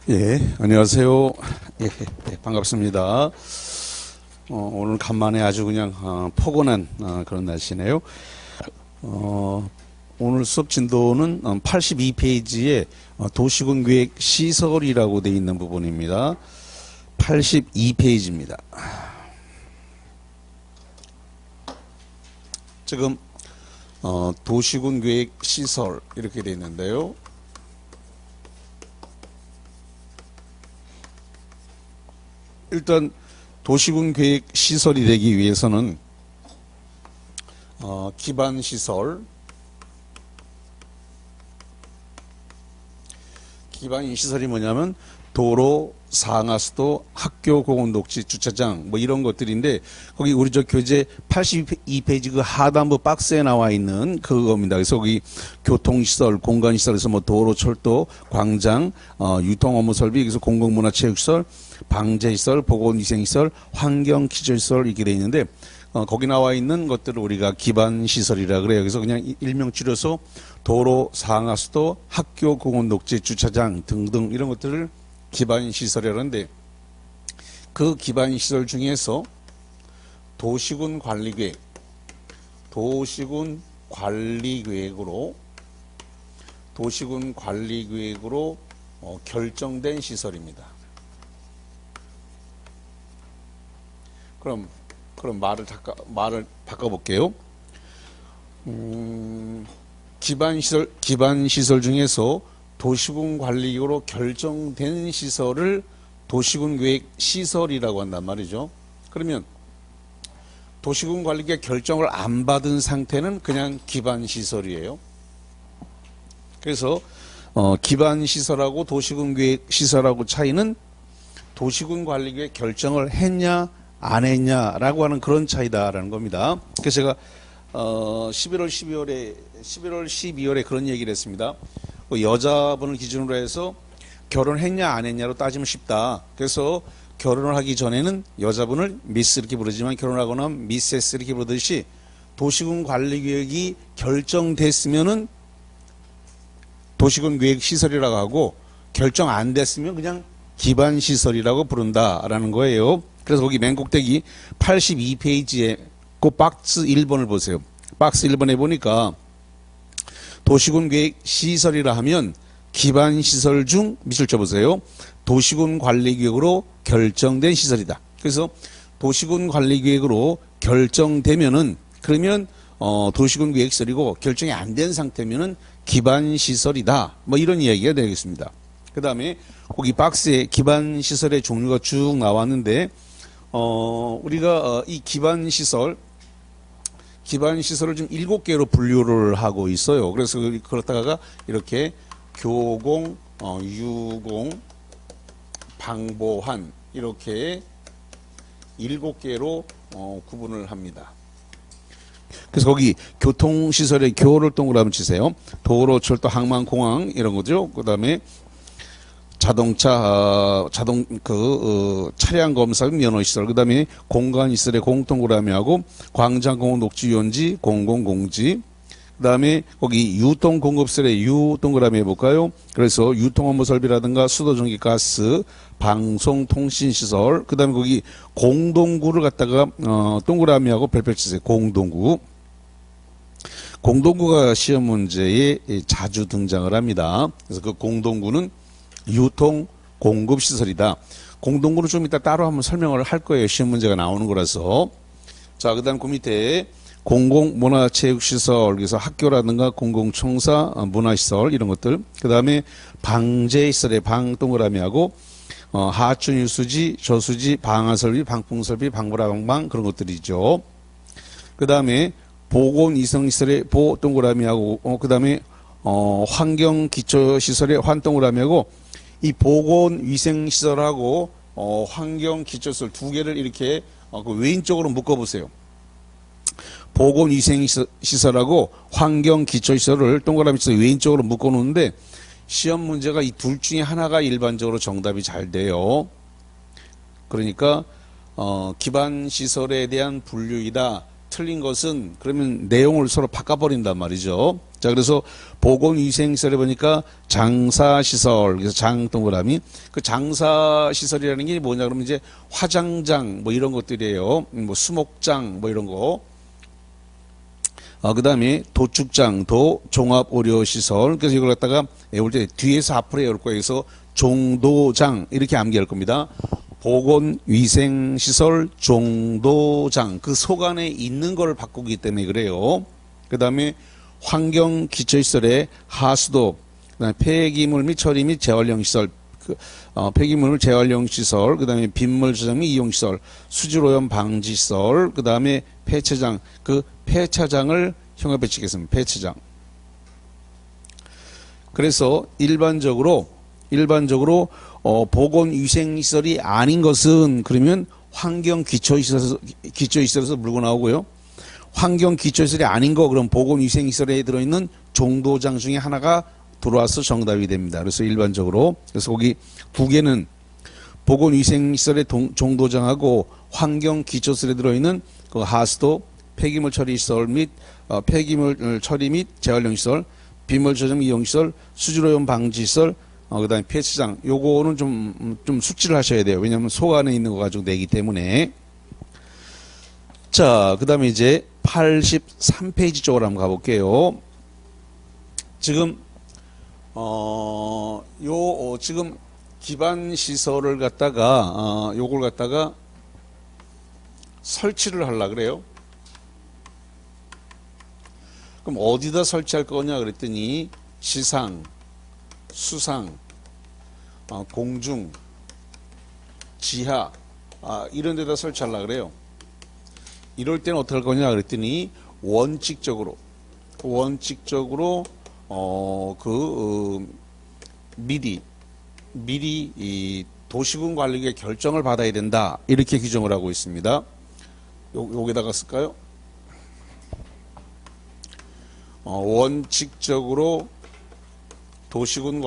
예, 안녕하세요. 예, 반갑습니다. 오늘 간만에 아주 그냥 포근한 그런 날씨네요. 오늘 수업 진도는 82페이지에 도시군 계획 시설이라고 되어 있는 부분입니다. 82페이지입니다. 지금 도시군 계획 시설 이렇게 되어 있는데요. 일단 도시군 계획 시설이 되기 위해서는 기반 시설, 기반 시설이 뭐냐면 도로, 상하수도, 학교, 공원, 녹지, 주차장 뭐 이런 것들인데 거기 우리 저 교재 82페이지 그 하단부 박스에 나와 있는 그겁니다. 그래서 거기 교통시설, 공간시설에서 뭐 도로, 철도, 광장, 유통업무 설비, 그래서 공공문화체육시설, 방제시설, 보건위생시설, 환경기초시설 이렇게 되어 있는데 거기 나와 있는 것들을 우리가 기반시설이라 그래요. 그래서 그냥 일명 줄여서 도로, 상하수도, 학교, 공원, 녹지, 주차장 등등 이런 것들을 기반시설이라는데 그 기반시설 중에서 도시군 관리계획, 도시군 관리계획으로 결정된 시설입니다. 그럼 말을 바꿔볼게요. 기반시설 중에서 도시군 관리계획으로 결정된 시설을 도시군 계획 시설이라고 한단 말이죠. 그러면 도시군 관리계획 결정을 안 받은 상태는 그냥 기반시설이에요. 그래서 기반시설하고 도시군 계획 시설하고 차이는 도시군 관리계획 결정을 했냐 안 했냐라고 하는 그런 차이다라는 겁니다. 그래서 제가 11월 12월에 그런 얘기를 했습니다. 여자분을 기준으로 해서 결혼했냐 안 했냐로 따지면 쉽다. 그래서 결혼을 하기 전에는 여자분을 미스 이렇게 부르지만 결혼하고 나면 미세스 이렇게 부르듯이 도시군 관리계획이 결정됐으면은 도시군 계획 시설이라고 하고 결정 안 됐으면 그냥 기반시설이라고 부른다라는 거예요. 그래서 거기 맨 꼭대기 82페이지에 그 박스 1번을 보세요. 박스 1번에 보니까 도시군 계획 시설이라 하면 기반시설 중 밑줄 쳐보세요. 도시군 관리계획으로 결정된 시설이다. 그래서 도시군 관리계획으로 결정되면은 그러면 도시군 계획시설이고 결정이 안 된 상태면은 기반시설이다. 뭐 이런 이야기가 되겠습니다. 그 다음에 거기 박스에 기반시설의 종류가 쭉 나왔는데 우리가 이 기반시설을 좀 7개로 분류를 하고 있어요. 그래서 그렇다가 이렇게 교공, 유공, 방보환 이렇게 7개로 구분을 합니다. 그래서 거기 교통시설의 교를 동그라미 치세요. 도로, 철도, 항만, 공항 이런 거죠. 그 다음에 차량 검사 면허시설, 그 다음에 공간시설의 공동그라미하고 광장, 공원, 녹지, 유원지, 공공공지, 그 다음에 거기 유통공급시설의 유 동그라미 해볼까요? 그래서 유통업무 설비라든가 수도, 전기, 가스, 방송, 통신시설, 그 다음에 거기 공동구를 갖다가 동그라미하고 별표 치세요. 공동구가 시험 문제에 자주 등장을 합니다. 그래서 그 공동구는 유통 공급시설이다. 공동구는 좀 이따 따로 한번 설명을 할 거예요. 시험 문제가 나오는 거라서. 자, 그 다음 그 밑에 공공문화체육시설, 그래서 학교라든가 공공청사, 문화시설 이런 것들. 그 다음에 방제시설의 방 동그라미하고 하천 유수지, 저수지, 방화설비, 방풍설비, 방보라방방 그런 것들이죠. 그 다음에 보건위생시설의 보 동그라미하고 그 다음에 환경기초시설의 환 동그라미하고 이 보건위생시설하고 환경기초시설 두 개를 이렇게 그 왼쪽으로 묶어보세요. 보건위생시설하고 환경기초시설을 동그라미 쳐서 왼쪽으로 묶어놓는데 시험 문제가 이 둘 중에 하나가 일반적으로 정답이 잘 돼요. 그러니까 기반시설에 대한 분류이다. 틀린 것은 그러면 내용을 서로 바꿔버린단 말이죠. 자, 그래서 보건위생시설에 보니까 장사시설, 그래서 장 동그라미. 그 장사시설이라는 게 뭐냐 그러면 이제 화장장 뭐 이런 것들이에요. 뭐 수목장 뭐 이런 거. 그 다음에 도축장, 종합의료시설. 그래서 이걸 갖다가 외울 때 뒤에서 앞으로 외울 거예요. 그래서 종도장 이렇게 암기할 겁니다. 보건위생시설 종도장. 그 속 안에 있는 걸 바꾸기 때문에 그래요. 그 다음에 환경기초시설의 하수도, 그다음에 폐기물 및 처리 및 재활용시설, 폐기물 재활용시설, 그 다음에 빗물 저장 및 이용시설, 수질오염 방지시설, 그 다음에 폐차장, 그 폐차장을 형용해 치겠습니다. 폐차장. 그래서 일반적으로 보건위생시설이 아닌 것은 그러면 환경기초시설에서 물고 나오고요. 환경기초시설이 아닌 거 그럼 보건위생시설에 들어있는 종도장 중에 하나가 들어와서 정답이 됩니다. 그래서 일반적으로 그래서 거기 두 개는 보건위생시설의 종도장하고 환경기초시설에 들어있는 그 하수도, 폐기물 처리시설 및 폐기물 처리 및 재활용시설, 빗물 저장 이용시설, 수질오염 방지시설, 그 다음에 폐차장. 요거는 좀 숙지를 하셔야 돼요. 왜냐하면 속 안에 있는 거 가지고 내기 때문에. 자, 그 다음에 이제 83페이지 쪽으로 한번 가볼게요. 지금, 지금 기반시설을 갖다가, 요걸 갖다가 설치를 하려고 그래요. 그럼 어디다 설치할 거냐 그랬더니 지상, 수상, 공중, 지하, 이런 데다 설치하려고 그래요. 이럴 때는 어떻게 할 거냐 그랬더니 원칙적으로 미리 이 도시군 관리국의 결정을 받아야 된다 이렇게 규정을 하고 있습니다. 여기다가 쓸까요? 원칙적으로 도시군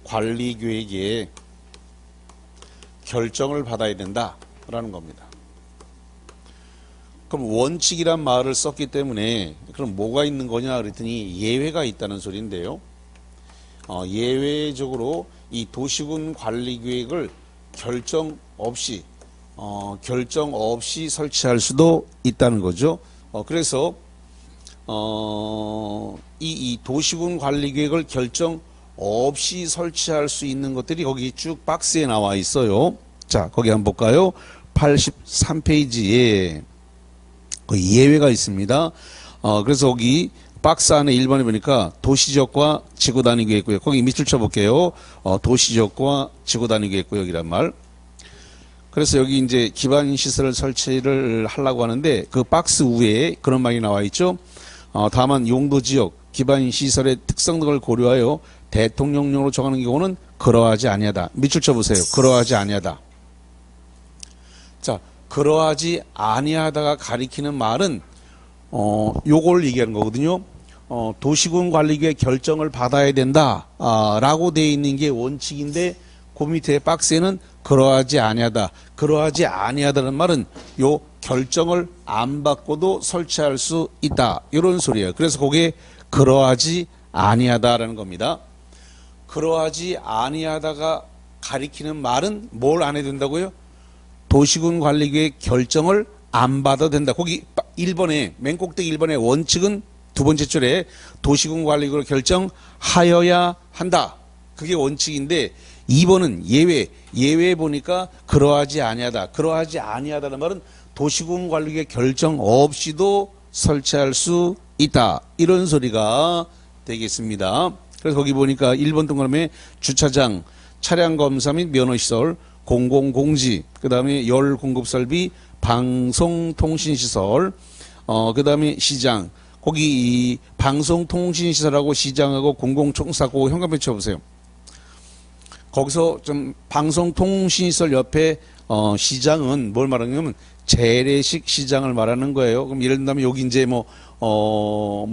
관리계획에 결정을 받아야 된다라는 겁니다. 그럼 원칙이란 말을 썼기 때문에 그럼 뭐가 있는 거냐 그랬더니 예외가 있다는 소리인데요. 예외적으로 이 도시군 관리계획을 결정 없이 설치할 수도 있다는 거죠. 그래서 이 도시군 관리계획을 결정 없이 설치할 수 있는 것들이 거기 쭉 박스에 나와 있어요. 자, 거기 한번 볼까요? 83페이지에 그 예외가 있습니다. 그래서 거기 박스 안에 1번에 보니까 도시지역과 지구단위 계획구역. 거기 밑줄 쳐볼게요. 도시지역과 지구단위 계획구역이란 말. 그래서 여기 이제 기반시설을 설치를 하려고 하는데 그 박스 위에 그런 말이 나와 있죠. 다만 용도지역, 기반시설의 특성 등을 고려하여 대통령령으로 정하는 경우는 그러하지 아니하다. 밑줄 쳐보세요. 그러하지 아니하다. 자, 그러하지 아니하다가 가리키는 말은 요걸 얘기하는 거거든요. 도시군 관리계획 결정을 받아야 된다 라고 되어 있는 게 원칙인데 그 밑에 박스에는 그러하지 아니하다. 그러하지 아니하다는 말은 요 결정을 안 받고도 설치할 수 있다. 이런 소리예요. 그래서 그게 그러하지 아니하다라는 겁니다. 그러하지 아니하다가 가리키는 말은 뭘 안 해야 된다고요? 도시군 관리계획 결정을 안 받아도 된다. 거기 1번에 맨 꼭대기 1번의 원칙은 두 번째 줄에 도시군 관리계획을 결정하여야 한다. 그게 원칙인데 2번은 예외 보니까 그러하지 아니하다. 그러하지 아니하다는 말은 도시군 관리계획 결정 없이도 설치할 수 있다. 이런 소리가 되겠습니다. 그래서 거기 보니까 1번 동그라미에 주차장, 차량 검사 및 면허시설, 공공공지, 그 다음에 열 공급설비, 방송통신시설, 그 다음에 시장. 거기 이 방송통신시설하고 시장하고 공공청사하고 현관표 쳐보세요. 거기서 좀 방송통신시설 옆에 시장은 뭘 말하냐면 재래식 시장을 말하는 거예요. 그럼 예를 들면 여기 이제 뭐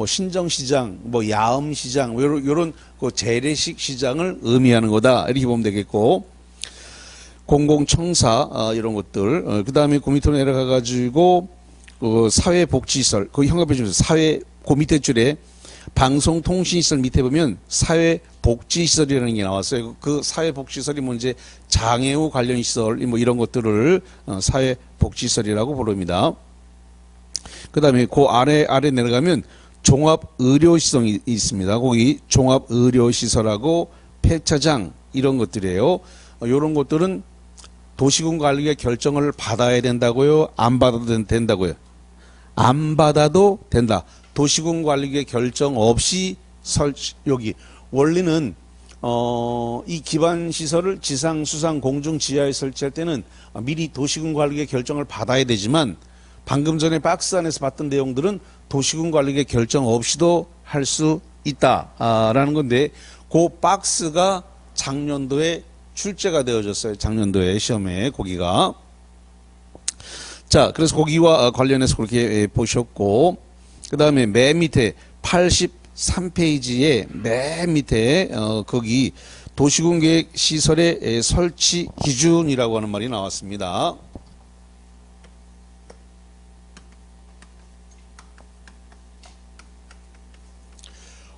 신정시장, 뭐 야음시장, 요런 그 재래식 시장을 의미하는 거다. 이렇게 보면 되겠고. 공공청사, 이런 것들. 그 다음에 그 밑으로 내려가가지고, 사회복지시설, 그 현관표 주세요. 그 밑에 줄에 방송통신시설 밑에 보면 사회복지시설이라는 게 나왔어요. 그 사회복지시설이 뭐 이제 장애 후 관련 시설 뭐 이런 것들을 사회복지시설이라고 부릅니다. 그 다음에 그 아래 내려가면 종합의료시설이 있습니다. 거기 종합의료시설하고 폐차장 이런 것들이에요. 이런 것들은 도시군 관리의 결정을 받아야 된다고요? 안 받아도 된다고요? 안 받아도 된다. 도시군 관리의 결정 없이 여기 원래는 이 기반 시설을 지상, 수상, 공중, 지하에 설치할 때는 미리 도시군 관리의 결정을 받아야 되지만 방금 전에 박스 안에서 봤던 내용들은 도시군 관리의 결정 없이도 할 수 있다라는 건데 그 박스가 작년도에 출제가 되어졌어요. 작년도에 시험에 거기가. 자, 그래서 거기와 관련해서 그렇게 보셨고, 그 다음에 맨 밑에 83페이지에 맨 밑에 거기 도시군 계획 시설의 설치 기준이라고 하는 말이 나왔습니다.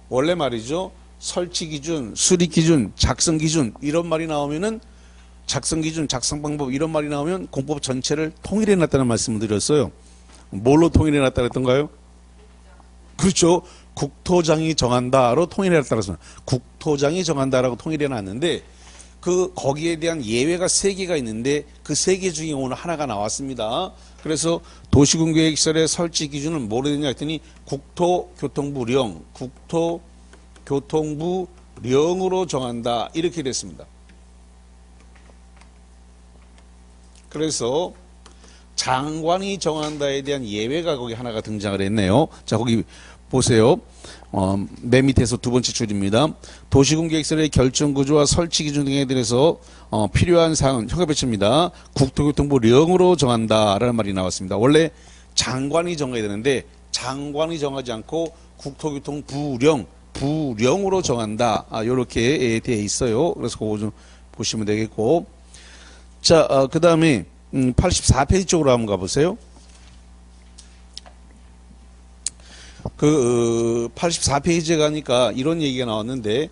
원래 말이죠. 설치 기준, 수립 기준, 작성 기준 이런 말이 나오면은 작성 기준, 작성 방법 이런 말이 나오면 공법 전체를 통일해 놨다는 말씀을 드렸어요. 뭘로 통일해 놨다 그랬던가요? 그렇죠. 국토장이 정한다로 통일해 놨다고 국토장이 정한다라고 통일해 놨는데 그 거기에 대한 예외가 3개가 있는데 그 3개 중에 오늘 하나가 나왔습니다. 그래서 도시군계획시설의 설치 기준은 뭐로 되냐 했더니 국토교통부령, 국토교통부령으로 정한다 이렇게 됐습니다. 그래서 장관이 정한다에 대한 예외가 거기 하나가 등장을 했네요. 자, 거기 보세요. 맨 밑에서 두 번째 줄입니다. 도시군계획시설의 결정구조와 설치 기준 등에 대해서 필요한 사항은 협의체입니다. 국토교통부령으로 정한다라는 말이 나왔습니다. 원래 장관이 정해야 되는데 장관이 정하지 않고 부령으로 정한다. 이렇게 되어 있어요. 그래서 그거 좀 보시면 되겠고. 자, 그 다음에 84페이지 쪽으로 한번 가보세요. 84페이지에 가니까 이런 얘기가 나왔는데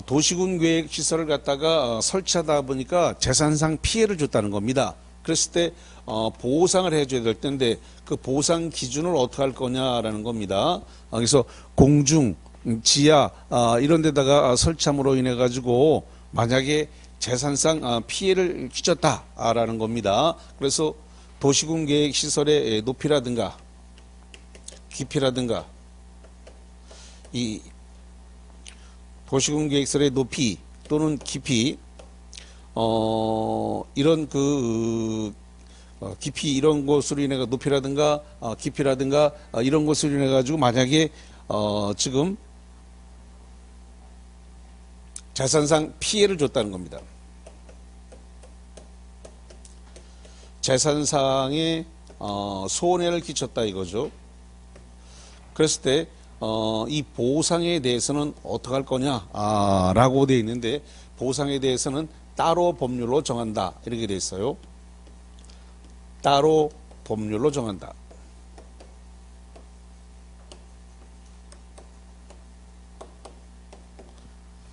도시군 계획 시설을 갖다가 설치하다 보니까 재산상 피해를 줬다는 겁니다. 그랬을 때 보상을 해줘야 될 텐데 그 보상 기준을 어떻게 할 거냐라는 겁니다. 그래서 공중, 지하 이런 데다가 설치함으로 인해 가지고 만약에 재산상 피해를 끼쳤다라는 겁니다. 그래서 도시군 계획 시설의 높이라든가 깊이라든가 이 도시군 계획시설의 높이 또는 깊이 이런 깊이 이런 것으로 인해 높이라든가 깊이라든가 이런 것으로 인해 가지고 만약에 지금 재산상 피해를 줬다는 겁니다. 재산상에 손해를 끼쳤다 이거죠. 그랬을 때 이 보상에 대해서는 어떻게 할 거냐 라고 되어 있는데 보상에 대해서는 따로 법률로 정한다 이렇게 되어 있어요. 따로 법률로 정한다.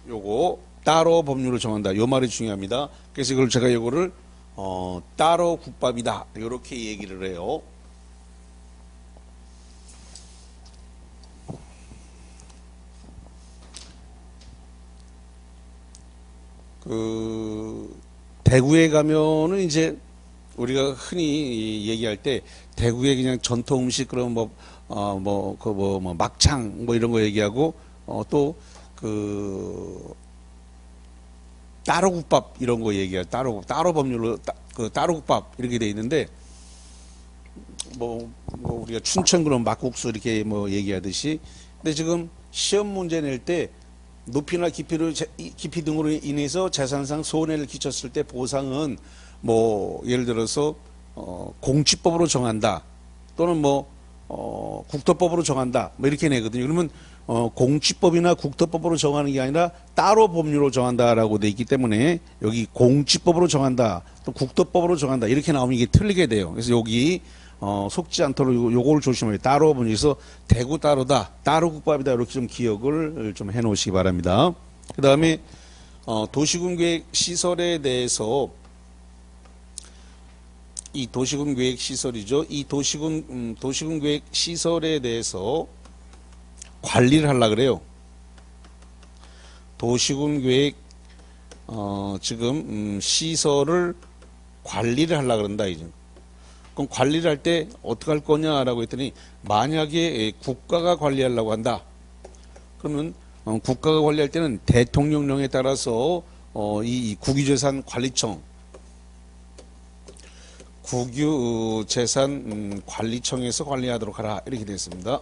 요거 따로 법률로 정한다. 요 말이 중요합니다. 그래서 이걸 제가 요거를 따로 국밥이다 이렇게 얘기를 해요. 대구에 가면은 이제 우리가 흔히 얘기할 때 대구의 그냥 전통 음식 그런 막창 뭐 이런 거 얘기하고 또 따로국밥 이런 거 얘기할 따로 법률로 따로국밥 이렇게 돼 있는데 뭐 우리가 춘천 그런 막국수 이렇게 뭐 얘기하듯이 근데 지금 시험 문제 낼 때 높이나 깊이 등으로 인해서 재산상 손해를 끼쳤을 때 보상은 뭐 예를 들어서 공치법으로 정한다 또는 국토법으로 정한다 뭐 이렇게 내거든요. 그러면 공치법이나 국토법으로 정하는 게 아니라 따로 법률로 정한다라고 돼 있기 때문에 여기 공치법으로 정한다 또 국토법으로 정한다 이렇게 나오면 이게 틀리게 돼요. 그래서 여기 속지 않도록 요걸 조심해요. 따로 분해서 대구 따로다, 따로국밥이다 이렇게 좀 기억을 좀 해놓으시기 바랍니다. 그 다음에 도시군계획 시설에 대해서 이 도시군계획 시설이죠. 이 도시군계획 시설에 대해서 관리를 하려고 그래요. 도시군계획 지금 시설을 관리를 하려고 그런다 이제. 그럼 관리를 할 때 어떻게 할 거냐라고 했더니 만약에 국가가 관리하려고 한다. 그러면 국가가 관리할 때는 대통령령에 따라서 이 국유재산관리청 국유재산관리청에서 관리하도록 하라 이렇게 되어 있습니다.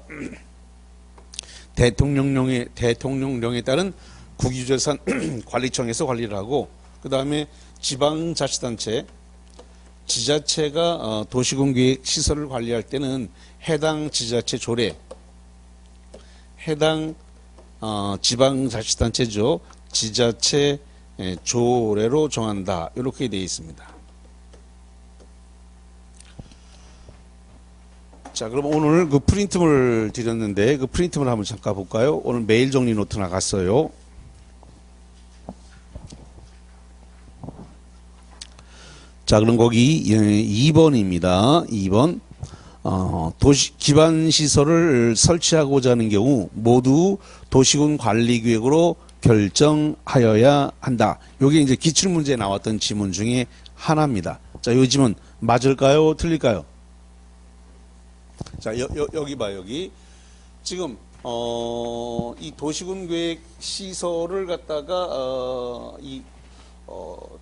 대통령령에 따른 국유재산관리청에서 관리를 하고 그 다음에 지방자치단체 지자체가 도시군계획 시설을 관리할 때는 해당 지자체 조례 해당 지방자치단체죠. 지자체 조례로 정한다 이렇게 되어 있습니다. 자, 그럼 오늘 그 프린트물 드렸는데 그 프린트물 한번 잠깐 볼까요? 오늘 메일 정리 노트 나갔어요. 자, 그럼 거기 2번입니다. 2번. 도시 기반 시설을 설치하고자 하는 경우 모두 도시군 관리 계획으로 결정하여야 한다. 요게 이제 기출 문제에 나왔던 지문 중에 하나입니다. 자, 요 지문 맞을까요? 틀릴까요? 자, 여기 봐요. 여기 지금 이 도시군 계획 시설을 갖다가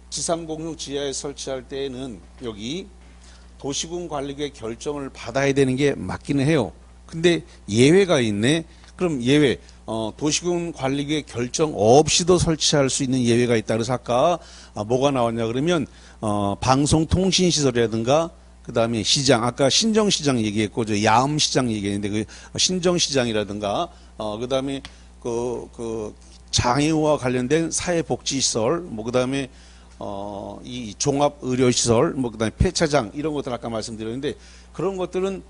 지상공유 지하에 설치할 때에는 여기 도시군 관리계획 결정을 받아야 되는 게 맞기는 해요. 근데 예외가 있네. 그럼 예외 도시군 관리계획 결정 없이도 설치할 수 있는 예외가 있다. 그래서 아까 뭐가 나왔냐 그러면 방송통신시설이라든가 그 다음에 시장, 아까 신정시장 얘기했고, 야음시장 얘기했는데, 그 신정시장이라든가, 그 다음에 장애우와 관련된 사회복지시설, 그 다음에, 이 종합의료시설, 그 다음에 폐차장, 이런 것들 아까 말씀드렸는데, 그런 것들은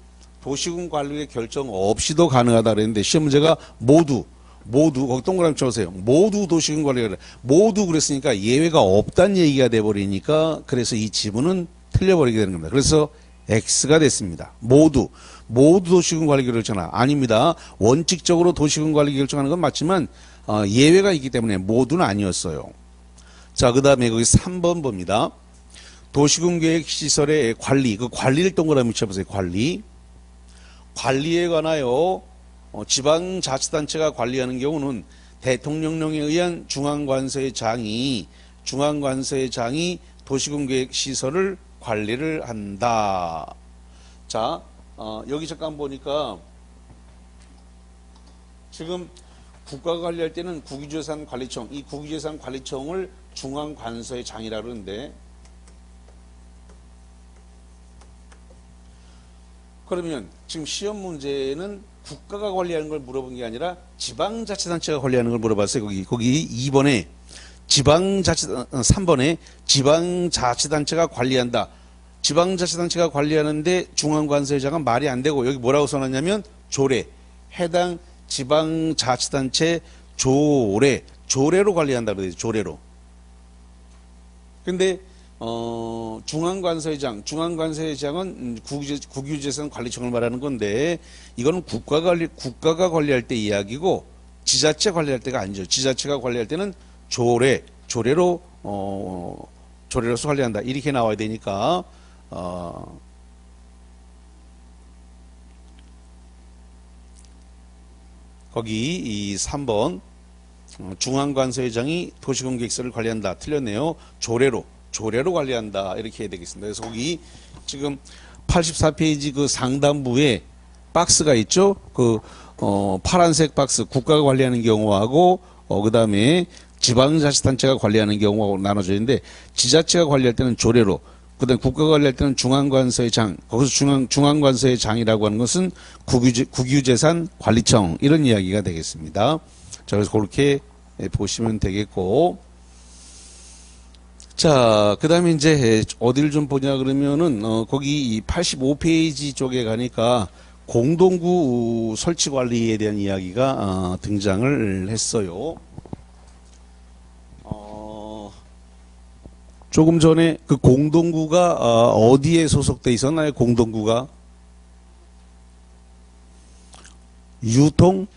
도시군 관리의 결정 없이도 가능하다 그랬는데, 시험 문제가 모두, 거기 동그라미 쳐보세요. 모두 도시군 관리가, 모두 그랬으니까 예외가 없다는 얘기가 돼버리니까, 그래서 이 지문은 틀려버리게 되는 겁니다. 그래서 X가 됐습니다. 모두 도시군 관리 결정하나 아닙니다. 원칙적으로 도시군 관리 결정하는 건 맞지만 예외가 있기 때문에 모두는 아니었어요. 자, 그 다음에 거기 3번 봅니다. 도시군 계획 시설의 관리, 그 관리를 동그라미 쳐보세요. 관리에 관하여 지방자치단체가 관리하는 경우는 대통령령에 의한 중앙관서의 장이 도시군 계획 시설을 관리를 한다. 자, 여기 잠깐 보니까 지금 국가가 관리할 때는 국유재산관리청, 이 국유재산관리청을 중앙관서의 장이라 그러는데 그러면 지금 시험 문제는 국가가 관리하는 걸 물어본 게 아니라 지방자치단체가 관리하는 걸 물어봤어요. 거기 2번에 3번에 지방자치단체가 관리한다. 지방자치단체가 관리하는데 중앙관서의장은 말이 안 되고 여기 뭐라고 써놨냐면 조례. 해당 지방자치단체 조례로 관리한다 그래요. 조례로. 근데 중앙관서의장은 국유재산관리청을 말하는 건데 이거는 국가가 관리할 때 이야기고 지자체 관리할 때가 아니죠. 지자체가 관리할 때는 조례로서 관리한다. 이렇게 나와야 되니까, 거기 이 3번, 중앙관서의장이 도시군계획서를 관리한다. 틀렸네요. 조례로 관리한다. 이렇게 해야 되겠습니다. 그래서 거기 지금 84페이지 그 상단부에 박스가 있죠. 파란색 박스, 국가가 관리하는 경우하고, 그 다음에 지방자치단체가 관리하는 경우하고 나눠져 있는데 지자체가 관리할 때는 조례로 그다음에 국가가 관리할 때는 중앙관서의 장 거기서 중앙관서의 장이라고 하는 것은 국유재산관리청 이런 이야기가 되겠습니다. 자, 그래서 그렇게 보시면 되겠고 자, 그 다음에 이제 어디를 좀 보냐 그러면은, 거기 이 85페이지 쪽에 가니까 공동구 설치 관리에 대한 이야기가, 등장을 했어요. 조금 전에 그 공동구가, 어디에 소속돼 있었나요? 공동구가? 유통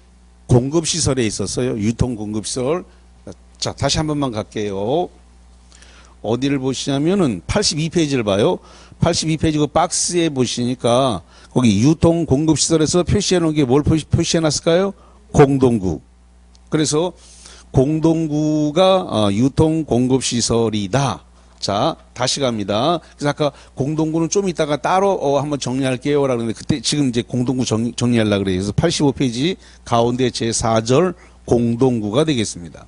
공급시설에 있었어요. 유통 공급시설. 자, 다시 한 번만 갈게요. 어디를 보시냐면은 82페이지를 봐요. 82페이지 그 박스에 보시니까 거기 유통 공급 시설에서 표시해 놓은 게 뭘 표시해 놨을까요? 공동구. 그래서 공동구가 유통 공급 시설이다. 자, 다시 갑니다. 그래서 아까 공동구는 좀 이따가 따로 한번 정리할게요. 라고 그러는데 그때 지금 이제 공동구 정리하려고 그래요. 그래서 85페이지 가운데 제4절 공동구가 되겠습니다.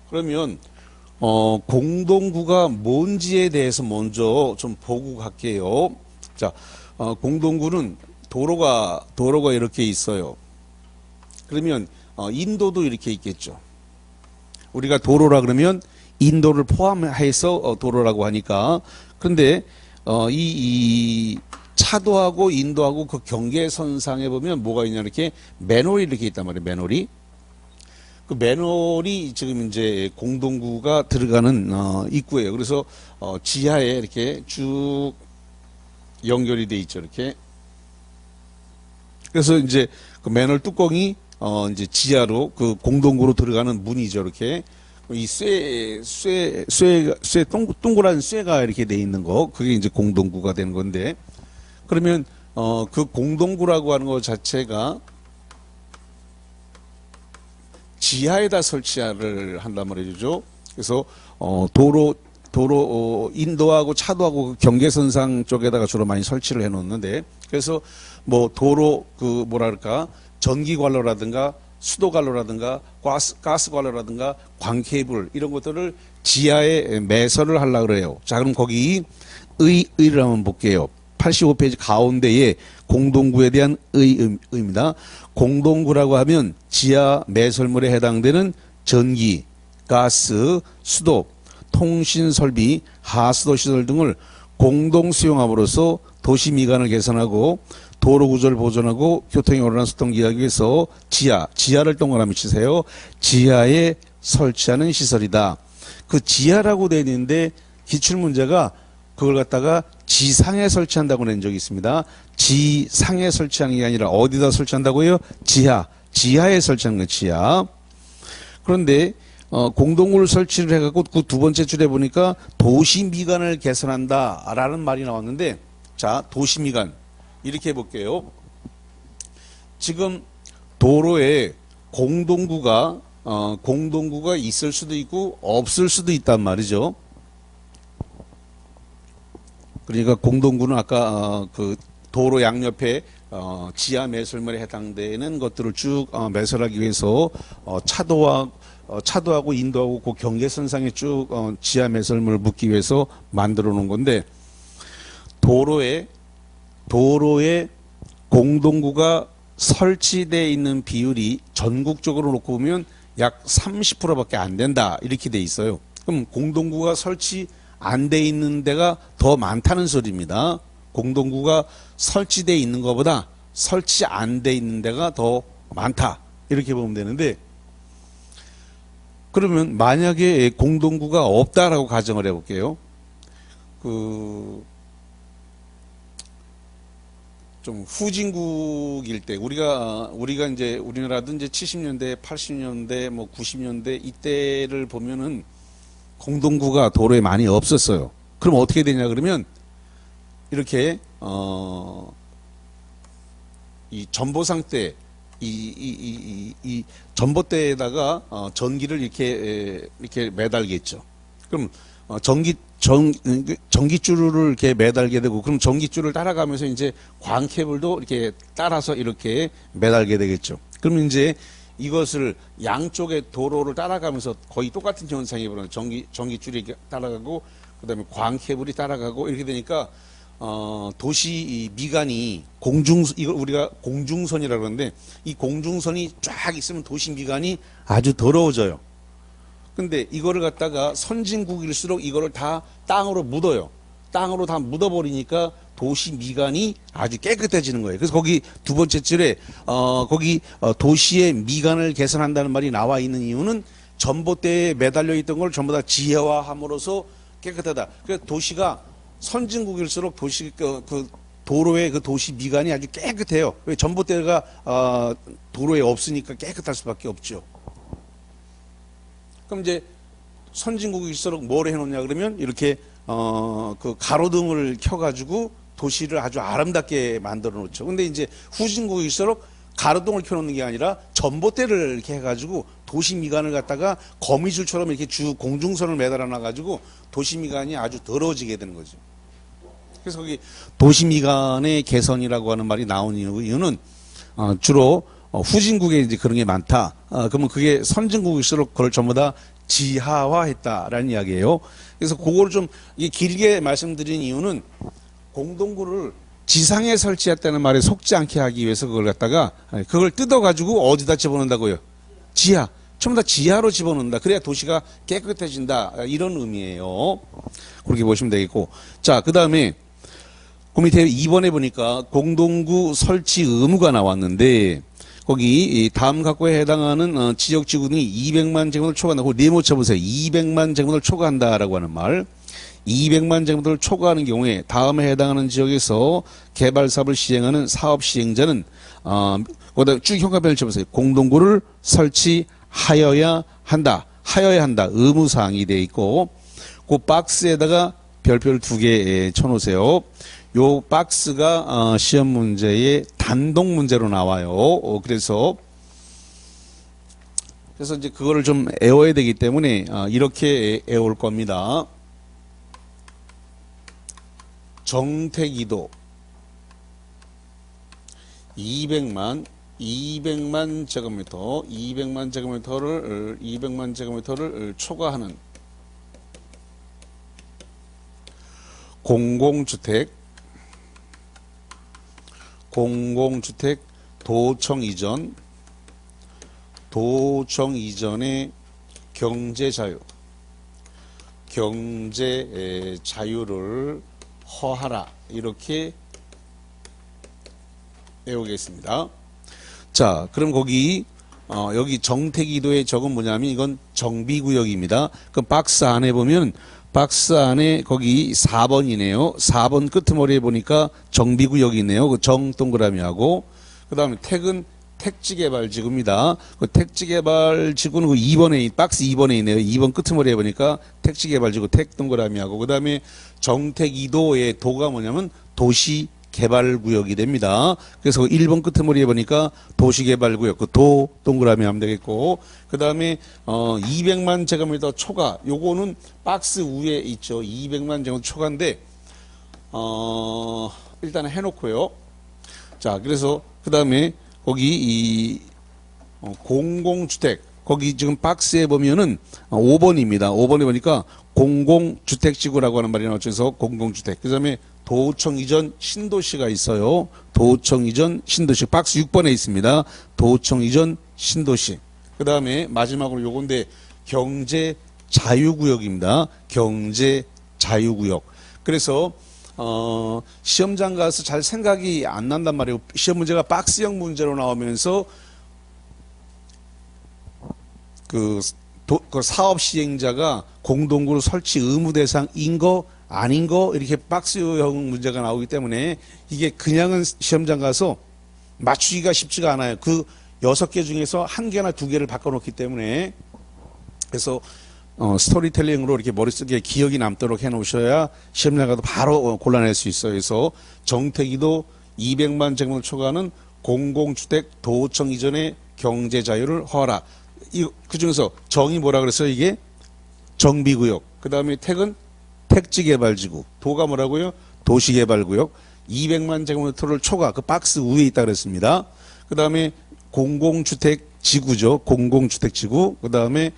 그러면 공동구가 뭔지에 대해서 먼저 좀 보고 갈게요. 자, 공동구는 도로가 이렇게 있어요. 그러면 인도도 이렇게 있겠죠. 우리가 도로라 그러면 인도를 포함해서 도로라고 하니까. 그런데 이 차도하고 인도하고 그 경계선상에 보면 뭐가 있냐, 이렇게 맨홀이 이렇게 있단 말이에요. 맨홀이. 그 맨홀이 지금 이제 공동구가 들어가는 입구예요. 그래서 지하에 이렇게 쭉 연결이 돼 있죠. 이렇게. 그래서 이제 그 맨홀 뚜껑이 이제 지하로 그 공동구로 들어가는 문이죠. 이렇게. 이 동그란 쇠가 이렇게 돼 있는 거, 그게 이제 공동구가 되는 건데, 그러면 그 공동구라고 하는 것 자체가 지하에다 설치를 한단 말이죠. 그래서 도로 인도하고 차도하고 경계선상 쪽에다가 주로 많이 설치를 해놓는데, 그래서 뭐 도로 그 뭐랄까 전기 관로라든가 수도 관로라든가 가스 관로라든가 광케이블 이런 것들을 지하에 매설을 하려고 그래요. 자, 그럼 거기 의를 한번 볼게요. 85페이지 가운데에 공동구에 대한 의입니다. 공동구라고 하면 지하 매설물에 해당되는 전기, 가스, 수도, 통신 설비, 하수도 시설 등을 공동 수용함으로써 도시 미관을 개선하고 도로 구조를 보존하고 교통의 원활한 소통을 하기 위해서 지하를 동그라미 치세요. 지하에 설치하는 시설이다. 그 지하라고 되어 있는데 기출문제가 그걸 갖다가 지상에 설치한다고 낸 적이 있습니다. 지상에 설치하는 게 아니라 어디다 설치한다고요? 지하에 설치하는 거예요. 지하. 그런데 공동구를 설치를 해갖고 그 두 번째 줄에 보니까 도시 미관을 개선한다라는 말이 나왔는데, 자, 도시 미관 이렇게 해볼게요. 지금 도로에 공동구가 있을 수도 있고 없을 수도 있단 말이죠. 그러니까 공동구는 아까 그 도로 양옆에 지하 매설물에 해당되는 것들을 쭉 매설하기 위해서 차도하고 인도하고 그 경계선상에 쭉 지하 매설물을 묻기 위해서 만들어 놓은 건데, 도로에 공동구가 설치되어 있는 비율이 전국적으로 놓고 보면 약 30%밖에 안 된다 이렇게 돼 있어요. 그럼 공동구가 설치 안 돼 있는 데가 더 많다는 소리입니다. 공동구가 설치되어 있는 것보다 설치 안 돼 있는 데가 더 많다 이렇게 보면 되는데, 그러면 만약에 공동구가 없다라고 가정을 해볼게요. 좀 후진국일 때 우리가 이제 우리나라도 이제 70년대, 80년대, 뭐 90년대 이때를 보면은 공동구가 도로에 많이 없었어요. 그럼 어떻게 되냐 그러면 이렇게 이 전보상 때 이 전봇대에다가 전기를 이렇게 매달겠죠. 그럼 전기줄을 이렇게 매달게 되고, 그럼 전기줄을 따라가면서 이제 광케이블도 이렇게 따라서 이렇게 매달게 되겠죠. 그럼 이제 이것을 양쪽의 도로를 따라가면서 거의 똑같은 현상이 벌어져요. 전기줄이 이렇게 따라가고, 그 다음에 광케이블이 따라가고 이렇게 되니까 도시 이 미간이 이걸 우리가 공중선이라고 그러는데 이 공중선이 쫙 있으면 도시 미간이 아주 더러워져요. 근데 이거를 갖다가 선진국일수록 이거를 다 땅으로 묻어요. 땅으로 다 묻어버리니까 도시 미간이 아주 깨끗해지는 거예요. 그래서 거기 두 번째 줄에 도시의 미간을 개선한다는 말이 나와 있는 이유는 전봇대에 매달려 있던 걸 전부 다 지혜화함으로써 깨끗하다. 그래서 도시가 선진국일수록 도로의 그 도시 미간이 아주 깨끗해요. 왜 전봇대가 도로에 없으니까 깨끗할 수밖에 없죠. 그럼 이제 선진국일수록 뭘 해놓냐 그러면 이렇게 그 가로등을 켜가지고 도시를 아주 아름답게 만들어 놓죠. 근데 이제 후진국일수록 가로등을 켜놓는 게 아니라 전봇대를 이렇게 해가지고 도시 미간을 갖다가 거미줄처럼 이렇게 공중선을 매달아 놔가지고 도시 미간이 아주 더러워지게 되는 거죠. 그래서 거기 도시 미간의 개선이라고 하는 말이 나온 이유는 주로 후진국에 이제 그런 게 많다. 그러면 그게 선진국일수록 그걸 전부 다 지하화했다라는 이야기예요. 그래서 그거를 좀 길게 말씀드린 이유는 공동구를 지상에 설치했다는 말에 속지 않게 하기 위해서 그걸 갖다가 그걸 뜯어가지고 어디다 집어넣는다고요? 지하. 전부 다 지하로 집어넣는다. 그래야 도시가 깨끗해진다. 이런 의미예요. 그렇게 보시면 되겠고. 자, 그 다음에 그 밑에 2번에 보니까 공동구 설치 의무가 나왔는데 거기 다음 각과에 해당하는 지역지구 등이 200만 제곱미터를 초과한다. 그 네모 쳐보세요. 200만 제곱미터를 초과한다라고 하는 말. 200만 제곱미터를 초과하는 경우에 다음에 해당하는 지역에서 개발 사업을 시행하는 사업 시행자는 거기다 쭉 형광펜을 쳐보세요. 공동구를 설치하여야 한다. 하여야 한다. 의무사항이 돼 있고 그 박스에다가 별표를 2개 쳐놓으세요. 요 박스가 시험 문제의 단독 문제로 나와요. 그래서 이제 그거를 좀 애워야 되기 때문에 이렇게 애울 겁니다. 정택이도 200만 제곱미터 200만 제곱미터를 초과하는 공공주택 도청 이전의 경제 자유를 허하라. 이렇게 외우겠습니다. 자, 그럼 여기 정택이도의 적은 뭐냐면 이건 정비구역입니다. 그럼 박스 안에 보면 박스 안에 거기 4번이네요. 4번 끄트머리에 보니까 정비구역이 있네요. 그 정 동그라미하고 그 다음에 택은 택지개발지구입니다. 그 택지개발지구는 그 2번에 박스 2번에 있네요. 2번 끄트머리에 보니까 택지개발지구 택 동그라미하고 그 다음에 정택2도의 도가 뭐냐면 도시개발구역이 됩니다. 그래서 1번 끄트머리에 보니까 도시개발구역 그 도 동그라미 하면 되겠고 그 다음에 200만 제곱미터 초과 요거는 박스 위에 있죠. 200만 제곱미터 초과인데 일단 해놓고요. 자, 그래서 그 다음에 거기 공공주택 거기 지금 박스에 보면은 5번입니다. 5번에 보니까 공공주택지구라고 하는 말이 나와서 공공주택. 그 다음에 도청 이전 신도시가 있어요. 도청 이전 신도시 박스 6번에 있습니다. 도청 이전 신도시. 그 다음에 마지막으로 요건데 경제 자유구역입니다. 경제 자유구역. 그래서 시험장 가서 잘 생각이 안 난단 말이에요. 시험 문제가 박스형 문제로 나오면서 그 사업 시행자가 공동구를 설치 의무 대상인 거 아닌 거 이렇게 박스형 문제가 나오기 때문에 이게 그냥은 시험장 가서 맞추기가 쉽지가 않아요. 그 6개 중에서 1개나 2개를 바꿔놓기 때문에 그래서 스토리텔링으로 이렇게 머릿속에 기억이 남도록 해놓으셔야 시험장 가도 바로 골라낼 수 있어요. 그래서 정택이도 200만 제곱미터 초과하는 공공주택 도청 이전의 경제 자유를 허하라. 그 중에서 정이 뭐라 그랬어요? 이게 정비구역. 그 다음에 택은 택지개발지구. 도가 뭐라고요? 도시개발구역. 200만 제곱미터를 초과 그 박스 위에 있다 그랬습니다. 그 다음에 공공주택지구죠. 공공주택지구. 그 다음에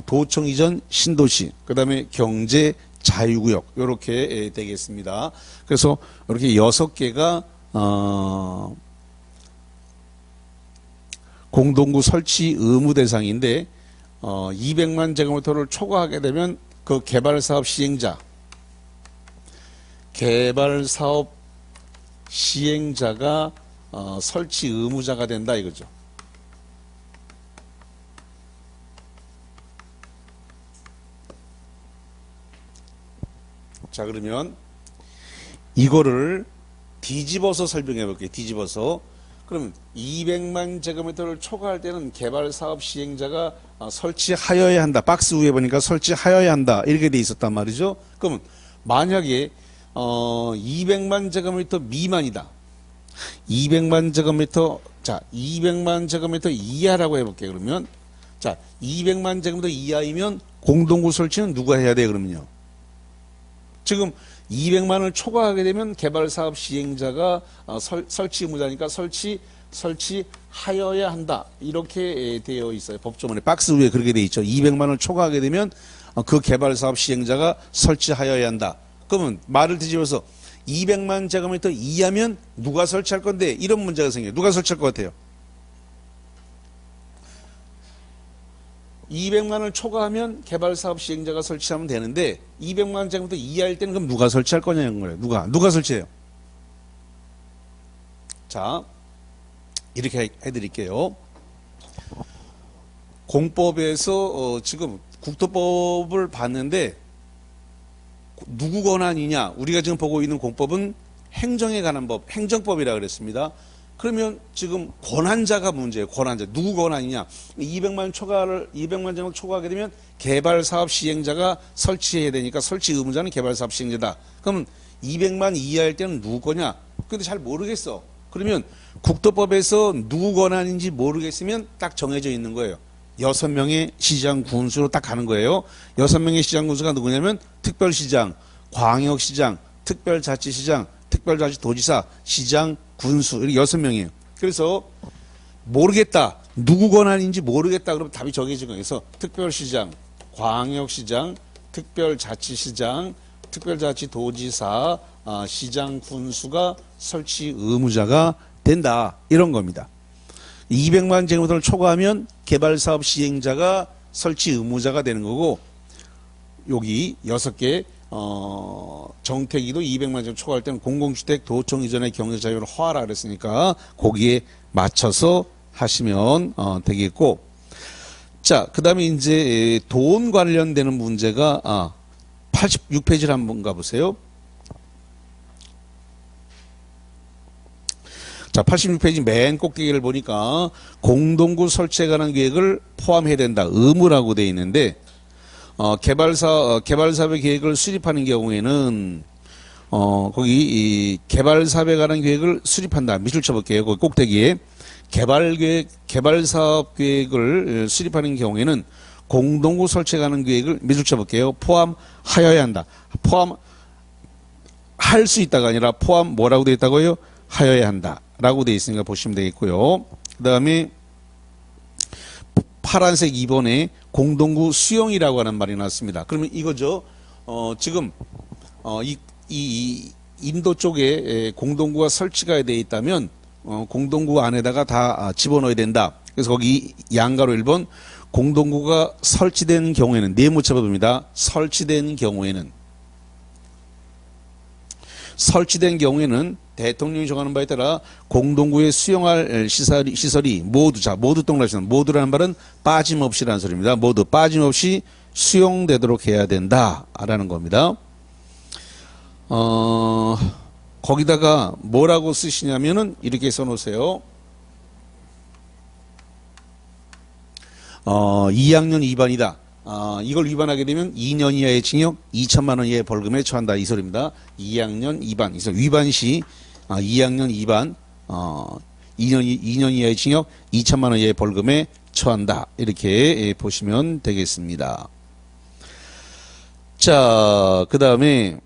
도청 이전 신도시. 그 다음에 경제 자유구역 이렇게 되겠습니다. 그래서 이렇게 6개가 공동구 설치 의무 대상인데 200만 제곱미터를 초과하게 되면 그 개발사업 시행자가 설치 의무자가 된다 이거죠. 자, 그러면 이거를 뒤집어서 설명해 볼게요. 뒤집어서. 그러면 200만 제곱미터를 초과할 때는 개발사업 시행자가 설치하여야 한다. 박스 위에 보니까 설치하여야 한다. 이렇게 돼 있었단 말이죠. 그러면 만약에 200만 제곱미터 미만이다. 200만 제곱미터, 자, 200만 제곱미터 이하라고 해볼게요. 그러면 자, 200만 제곱미터 이하이면 공동구 설치는 누가 해야 돼? 그러면요. 지금 200만을 초과하게 되면 개발사업 시행자가 설치 의무자니까 설치하여야 한다. 이렇게 되어 있어요. 법조문에 박스 위에 그렇게 되어 있죠. 200만을 초과하게 되면 그 개발사업 시행자가 설치하여야 한다. 그러면 말을 뒤집어서 200만 제곱미터 이하면 누가 설치할 건데 이런 문제가 생겨요. 누가 설치할 것 같아요? 200만을 초과하면 개발사업 시행자가 설치하면 되는데 200만 제곱미터 이하일 때는 그럼 누가 설치할 거냐는 거예요. 누가 설치해요? 자, 이렇게 해드릴게요. 공법에서 지금 국토법을 봤는데 누구 권한이냐? 우리가 지금 보고 있는 공법은 행정에 관한 법, 행정법이라 그랬습니다. 그러면 지금 권한자가 문제예요. 권한자. 누구 권한이냐? 200만 제곱 초과하게 되면 개발사업 시행자가 설치해야 되니까 설치 의무자는 개발사업 시행자다. 그러면 200만 이하일 때는 누구 거냐? 근데 잘 모르겠어. 그러면 국토법에서 누구 권한인지 모르겠으면 딱 정해져 있는 거예요. 6명의 시장 군수로 딱 가는 거예요. 6명의 시장 군수가 누구냐면 특별시장, 광역시장, 특별자치시장, 특별자치도지사, 시장, 군수 이렇게 6명이에요. 그래서 모르겠다. 누구 권한인지 모르겠다. 그러면 답이 정해진 거예요. 그래서 특별시장, 광역시장, 특별자치시장, 특별자치도지사, 시장, 군수가 설치 의무자가 된다. 이런 겁니다. 200만 제곱미터를 초과하면 개발사업 시행자가 설치 의무자가 되는 거고 여기 6개 정택이도 200만 제곱 초과할 때는 공공주택 도청 이전의 경제자유를 허하라 그랬으니까 거기에 맞춰서 하시면 되겠고 자, 그 다음에 이제 돈 관련되는 문제가 86페이지를 한번 가보세요. 자, 86페이지 맨 꼭대기를 보니까 공동구 설치에 관한 계획을 포함해야 된다. 의무라고 되어 있는데 개발사업의 계획을 수립하는 경우에는 거기 이 개발사업에 관한 계획을 수립한다. 밑줄 쳐볼게요. 거기 꼭대기에 개발사업 계획을 수립하는 경우에는 공동구 설치에 관한 계획을 밑줄 쳐볼게요. 포함하여야 한다. 포함할 수 있다가 아니라 포함 뭐라고 되어 있다고요? 하여야 한다. 라고 되어 있으니까 보시면 되겠고요. 그 다음에 파란색 2번에 공동구 수용이라고 하는 말이 나왔습니다. 그러면 이거죠. 지금 이 인도 쪽에 공동구가 설치가 되어 있다면 공동구 안에다가 다 집어넣어야 된다. 그래서 거기 양가로 1번 공동구가 설치된 경우에는 네모쳐봅니다. 설치된 경우에는 대통령이 정하는 바에 따라 공동구에 수용할 시설이 모두 동그라시는 모두라는 말은 빠짐없이라는 소리입니다. 모두 빠짐없이 수용되도록 해야 된다라는 겁니다. 거기다가 뭐라고 쓰시냐면은 이렇게 써놓으세요. 2학년 2반이다. 이걸 위반하게 되면 2년 이하의 징역 2천만 원 이하의 벌금에 처한다. 이 소리입니다. 2학년 2반. 그래서 위반 시 2학년 2반 2년 이하의 징역 2천만 원 이하의 벌금에 처한다. 이렇게 보시면 되겠습니다. 자, 그 다음에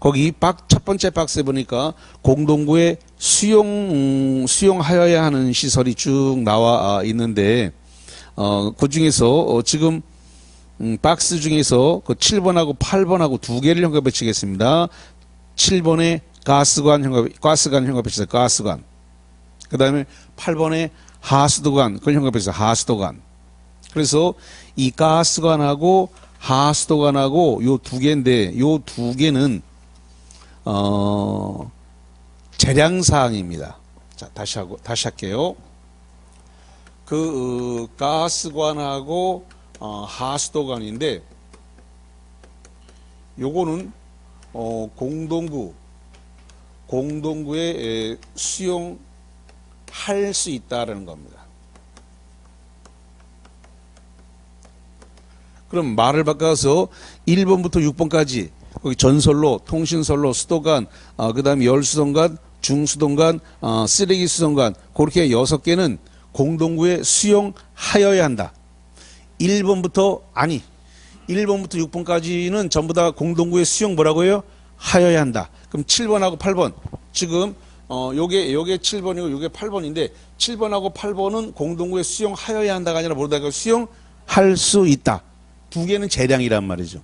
거기 첫 번째 박스에 보니까 공동구에 수용하여야 하는 시설이 쭉 나와 있는데 그 중에서 지금 박스 중에서 그 7번하고 8번하고 두 개를 현관에 치겠습니다. 7번에 가스관 현관에 치세요. 가스관. 그 다음에 8번에 하수도관, 그걸 현관에 치세요. 하수도관. 그래서 이 가스관하고 하수도관하고 요 두 개인데, 요 두 개는 재량사항입니다. 자, 다시 할게요. 그 가스관하고 하수도관인데, 요거는 공동구에 수용할 수 있다라는 겁니다. 그럼 말을 바꿔서 1번부터 6번까지 거기 전선로, 통신선로, 수도관, 그 다음에 열수도관, 중수도관, 쓰레기수도관, 그렇게 6개는 공동구에 수용하여야 한다. 1번부터 6번까지는 전부 다 공동구에 수용 뭐라고 해요? 하여야 한다. 그럼 7번하고 8번. 지금 요게 7번이고 요게 8번인데 7번하고 8번은 공동구에 수용하여야 한다가 아니라 뭐라고 수용할 수 있다. 두 개는 재량이란 말이죠.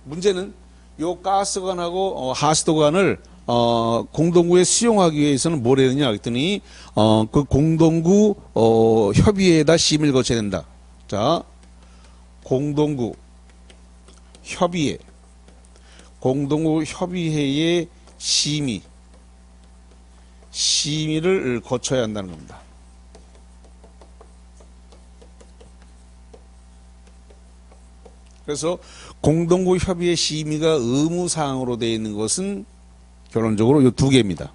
문제는 요 가스관하고 하수도관을 공동구에 수용하기 위해서는 뭘 해야 되냐 그랬더니 그 공동구 협의회에다 심의를 거쳐야 된다. 자, 공동구 협의회의 심의를 거쳐야 한다는 겁니다. 그래서 공동구 협의회 심의가 의무사항으로 되어 있는 것은 결론적으로 이 두 개입니다.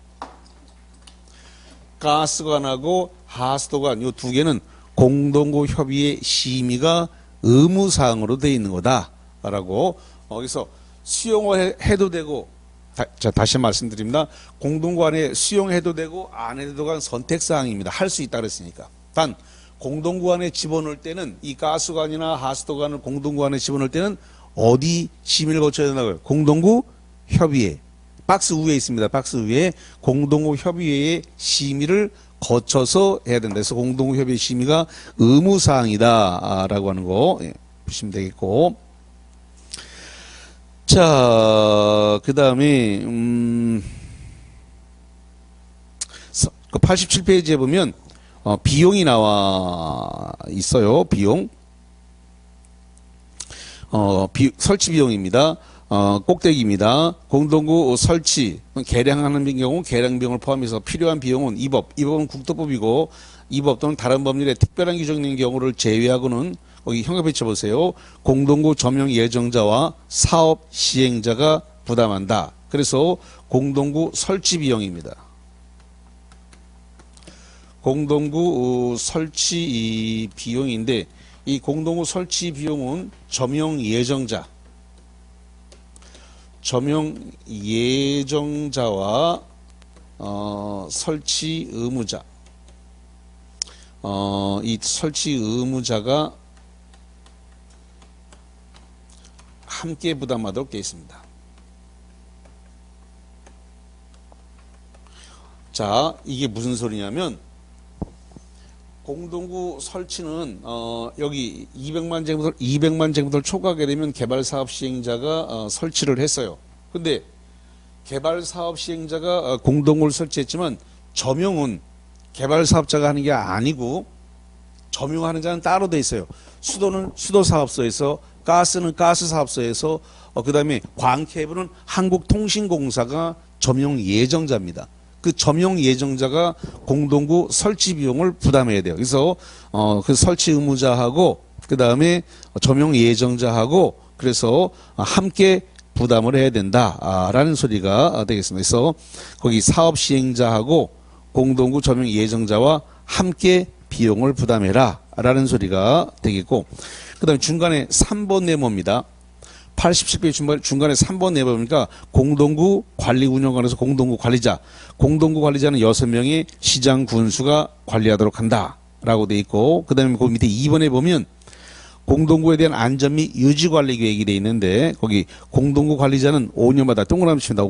가스관하고 하수도관 이 두 개는 공동구 협의회 심의가 의무사항으로 되어 있는 거다라고 여기서 수용을 해도 되고 다시 말씀드립니다. 공동구 안에 수용해도 되고 안 해도 되고 선택사항입니다. 할 수 있다 그랬으니까. 단 공동구 안에 집어넣을 때는 이 가스관이나 하수도관을 공동구 안에 집어넣을 때는 어디 심의를 거쳐야 된다고요? 공동구 협의회. 박스 위에 있습니다. 박스 위에 공동구 협의회의 심의를 거쳐서 해야 된다. 그래서 공동구 협의회 심의가 의무사항이다라고 하는 거 보시면 되겠고. 자, 그 다음에 그 87페이지에 보면 비용이 나와 있어요. 비용. 설치 비용입니다. 꼭대기입니다. 공동구 설치, 개량하는 경우 개량비용을 포함해서 필요한 비용은 이 법은 국토법이고 이 법 또는 다른 법률에 특별한 규정인 경우를 제외하고는 거기 형용해 쳐보세요. 공동구 점용 예정자와 사업 시행자가 부담한다. 그래서 공동구 설치 비용입니다. 공동구 설치 비용인데 이 공동구 설치 비용은 점용 예정자와 설치 의무자 이 설치 의무자가 함께 부담하도록 되어 있습니다. 자, 이게 무슨 소리냐면 공동구 설치는 여기 200만 제곱미터 초과하게 되면 개발사업 시행자가 설치를 했어요. 근데 개발사업 시행자가 공동구를 설치했지만 점용은 개발사업자가 하는 게 아니고 점용하는 자는 따로 돼 있어요. 수도는 수도사업소에서, 가스는 가스사업소에서, 그 다음에 광케이블은 한국통신공사가 점용 예정자입니다. 그 점용 예정자가 공동구 설치 비용을 부담해야 돼요. 그래서 그 설치 의무자하고 그 다음에 점용 예정자하고 그래서 함께 부담을 해야 된다라는 소리가 되겠습니다. 그래서 거기 사업 시행자하고 공동구 점용 예정자와 함께 비용을 부담해라 라는 소리가 되겠고, 그 다음에 중간에 3번 네모입니다. 87페이지 중간에 3번 내보니까 공동구 관리 운영관에서 공동구 관리자는 6명의 시장 군수가 관리하도록 한다라고 돼 있고, 그 다음에 그 밑에 2번에 보면 공동구에 대한 안전 및 유지 관리 계획이 돼 있는데 거기 공동구 관리자는 5년마다 동그라미 칩니다.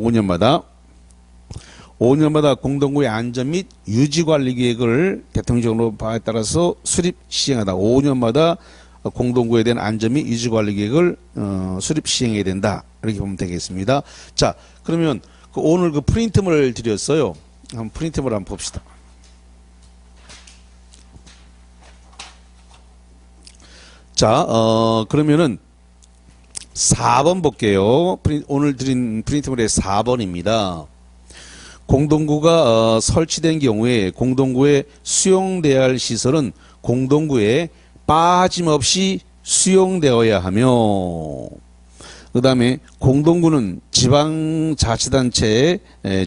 5년마다 공동구의 안전 및 유지 관리 계획을 대통령령으로 바에 따라서 수립 시행하다. 5년마다 공동구에 대한 안전 및 유지 관리 계획을 수립 시행해야 된다. 이렇게 보면 되겠습니다. 자, 그러면 오늘 그 프린트물을 드렸어요. 한번 프린트물 한번 봅시다. 자, 그러면은 4번 볼게요. 오늘 드린 프린트물의 4번입니다. 공동구가 설치된 경우에 공동구에 수용되어야 할 시설은 공동구에 빠짐없이 수용되어야 하며, 그 다음에 공동구는 지방자치단체의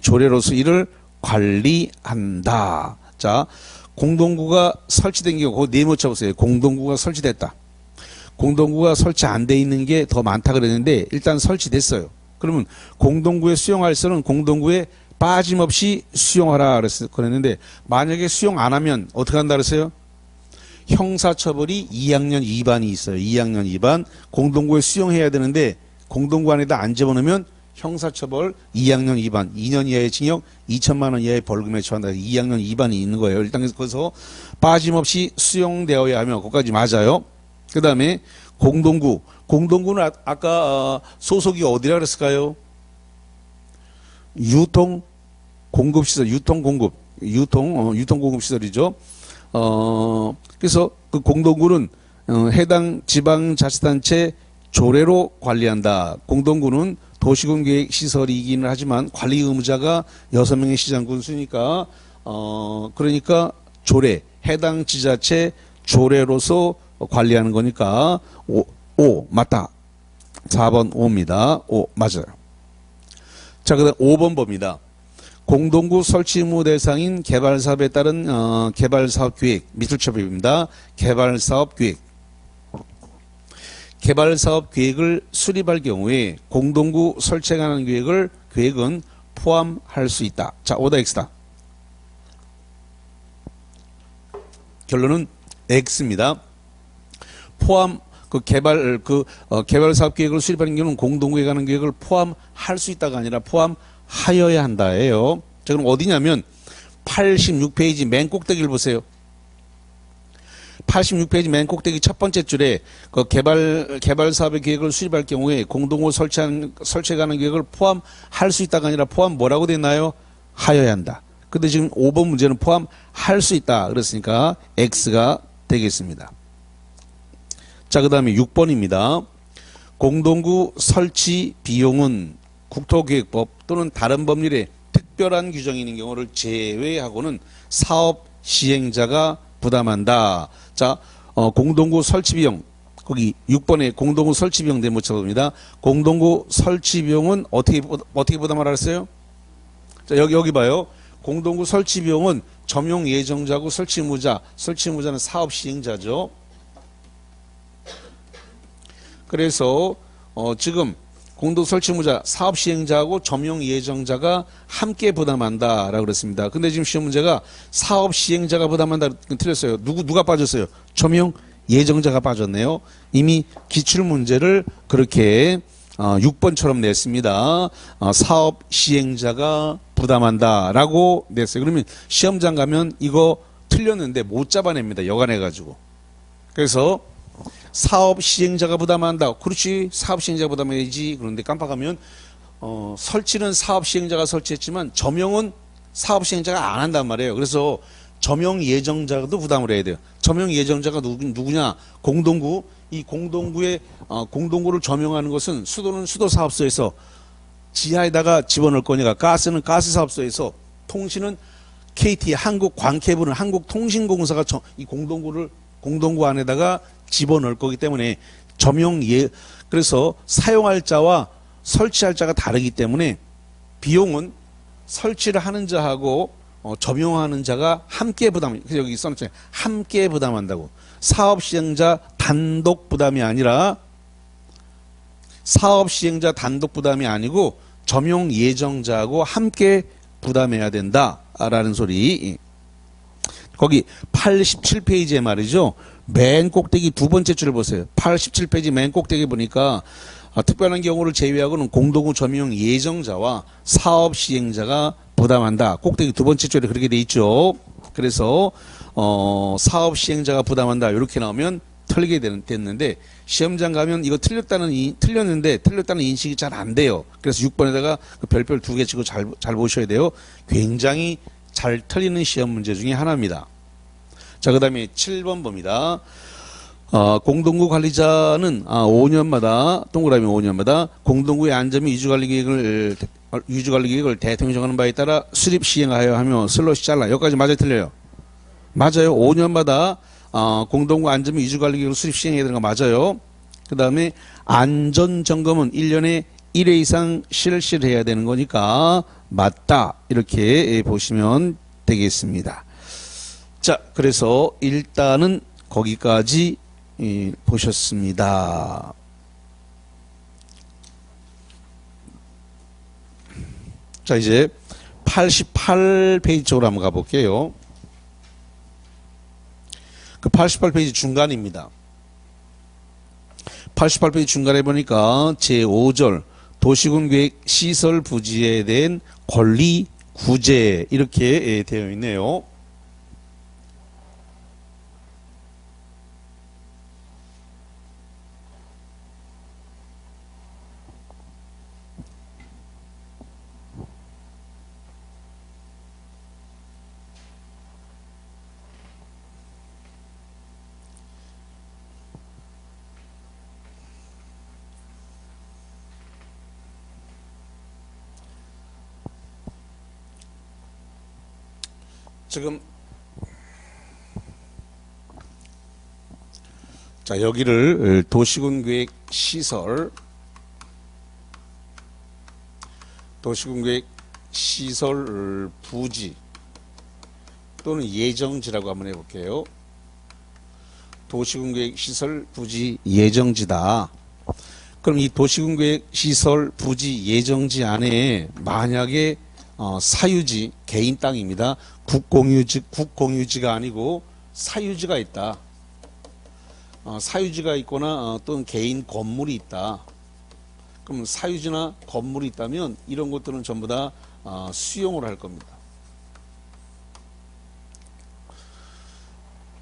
조례로서 이를 관리한다. 자, 공동구가 설치된 경우, 그거 네모 쳐보세요. 공동구가 설치됐다. 공동구가 설치 안 돼 있는 게 더 많다 그랬는데 일단 설치됐어요. 그러면 공동구에 수용할 시설은 공동구에 빠짐없이 수용하라 그랬는데 만약에 수용 안 하면 어떻게 한다 그랬어요? 형사처벌이 2학년 2반이 있어요. 2학년 2반 공동구에 수용해야 되는데 공동구 안에다 안 집어넣으면 형사처벌 2학년 2반 2년 이하의 징역 2천만 원 이하의 벌금에 처한다. 2학년 2반이 있는 거예요. 일단 거기서 빠짐없이 수용되어야 하며 그것까지 맞아요. 그 다음에 공동구는 아까 소속이 어디라 그랬을까요? 유통공급시설, 유통공급시설이죠. 그래서 그 공동구는 해당 지방자치단체 조례로 관리한다. 공동구는 도시군계획시설이기는 하지만 관리 의무자가 6명의 시장군수니까 그러니까 조례, 해당 지자체 조례로서 관리하는 거니까 오 맞다. 4번 오입니다. 오 맞아요. 자, 그다음 5번 봅니다. 공동구 설치 의무 대상인 개발사업에 따른 개발사업 계획, 미술처법입니다. 개발사업 계획. 개발사업 계획을 수립할 경우에 공동구 설치에 관한 계획은 포함할 수 있다. 자, 오다 X다. 결론은 X입니다. 개발 사업 계획을 수립하는 경우는 공동구에 관한 계획을 포함할 수 있다가 아니라 포함하여야 한다예요. 자, 그럼 어디냐면 86페이지 맨 꼭대기를 보세요. 86페이지 맨 꼭대기 첫 번째 줄에 그 개발 사업의 계획을 수립할 경우에 공동구 설치에 관한 계획을 포함할 수 있다가 아니라 포함 뭐라고 됐나요? 하여야 한다. 근데 지금 5번 문제는 포함할 수 있다. 그랬으니까 X가 되겠습니다. 자, 그 다음에 6번입니다. 공동구 설치 비용은 국토계획법 또는 다른 법률에 특별한 규정이 있는 경우를 제외하고는 사업 시행자가 부담한다. 자, 공동구 설치 비용, 거기 6번에 공동구 설치 비용 대모처입니다. 공동구 설치 비용은 어떻게 부담하라 했어요? 자, 여기 봐요. 공동구 설치 비용은 점용 예정자고 설치 의무자는 사업 시행자죠. 그래서 지금 공동 설치 의무자, 사업 시행자하고 점용 예정자가 함께 부담한다라고 그랬습니다. 근데 지금 시험 문제가 사업 시행자가 부담한다 틀렸어요. 누가 빠졌어요? 점용 예정자가 빠졌네요. 이미 기출 문제를 그렇게 6번처럼 냈습니다. 사업 시행자가 부담한다라고 냈어요. 그러면 시험장 가면 이거 틀렸는데 못 잡아냅니다. 여간해가지고. 그래서 사업 시행자가 부담한다. 그렇지. 사업 시행자가 부담해야지. 그런데 깜빡하면 설치는 사업 시행자가 설치했지만 점용은 사업 시행자가 안 한단 말이에요. 그래서 점용 예정자도 부담을 해야 돼요. 점용 예정자가 누구냐? 공동구. 이 공동구의 공동구를 점용하는 것은 수도는 수도사업소에서 지하에다가 집어넣을 거니까 가스는 가스사업소에서 통신은 KT 한국광케이블은 한국통신공사가 이 공동구 안에다가 집어넣을 거기 때문에 그래서 사용할 자와 설치할 자가 다르기 때문에 비용은 설치를 하는 자하고 점용하는 자가 함께 그래서 여기 써놨잖아요. 함께 부담한다고. 사업 시행자 단독 부담이 아니라 아니고 점용 예정자하고 함께 부담해야 된다라는 소리. 거기 87페이지에 말이죠. 맨 꼭대기 두 번째 줄을 보세요. 87페이지 맨 꼭대기 보니까 특별한 경우를 제외하고는 공동구 점용 예정자와 사업 시행자가 부담한다. 꼭대기 두 번째 줄에 그렇게 돼 있죠. 그래서 사업 시행자가 부담한다. 이렇게 나오면 틀리게 됐는데 시험장 가면 이거 틀렸는데 틀렸다는 인식이 잘 안 돼요. 그래서 6번에다가 그 별별 두 개 치고 잘 보셔야 돼요. 굉장히 잘 틀리는 시험 문제 중에 하나입니다. 자, 그 다음에 7번 봅니다. 공동구 관리자는 5년마다 동그라미 5년마다 공동구의 안전 및 유지관리 계획을 대통령이 정하는 바에 따라 수립 시행하여 하며 슬롯이 잘라. 여기까지 맞아요, 틀려요? 맞아요. 5년마다 공동구 안전 및 유지관리 계획을 수립 시행해야 되는 거 맞아요. 그 다음에 안전점검은 1년에 1회 이상 실시를 해야 되는 거니까 맞다. 이렇게 보시면 되겠습니다. 자, 그래서 일단은 거기까지 보셨습니다. 자, 이제 88페이지 쪽으로 한번 가볼게요. 그 88페이지 중간입니다. 88페이지 중간에 보니까 제5절 도시군계획 시설 부지에 대한 권리 구제 이렇게 되어 있네요. 지금 자, 여기를 도시군계획 시설 부지 또는 예정지라고 한번 해볼게요. 도시군계획 시설 부지 예정지다. 그럼 이 도시군계획 시설 부지 예정지 안에 만약에 사유지, 개인 땅입니다. 국공유지가 아니고 사유지가 있다. 사유지가 있거나 또는 개인 건물이 있다. 그럼 사유지나 건물이 있다면 이런 것들은 전부 다 수용을 할 겁니다.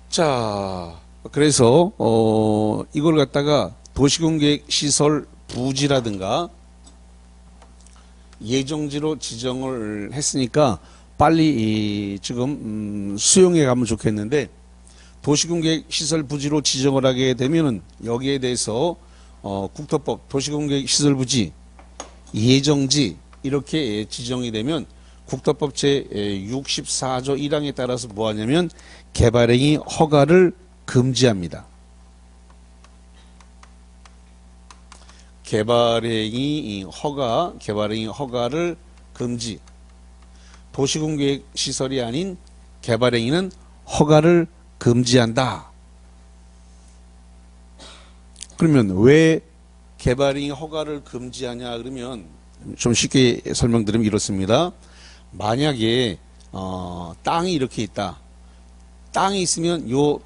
자, 그래서 이걸 갖다가 도시군계획 시설 부지라든가 예정지로 지정을 했으니까 빨리 지금 수용해 가면 좋겠는데, 도시군계획 시설 부지로 지정을 하게 되면은 여기에 대해서 국토법 도시군계획 시설 부지 예정지 이렇게 지정이 되면 국토법 제 64조 1항에 따라서 뭐 하냐면 개발행위 허가를 금지합니다. 개발행위 허가를 금지. 도시군계획 시설이 아닌 개발행위는 허가를 금지한다. 그러면 왜 개발행위 허가를 금지하냐 그러면 좀 쉽게 설명드리면 이렇습니다. 만약에 땅이 이렇게 있다. 땅이 있으면 요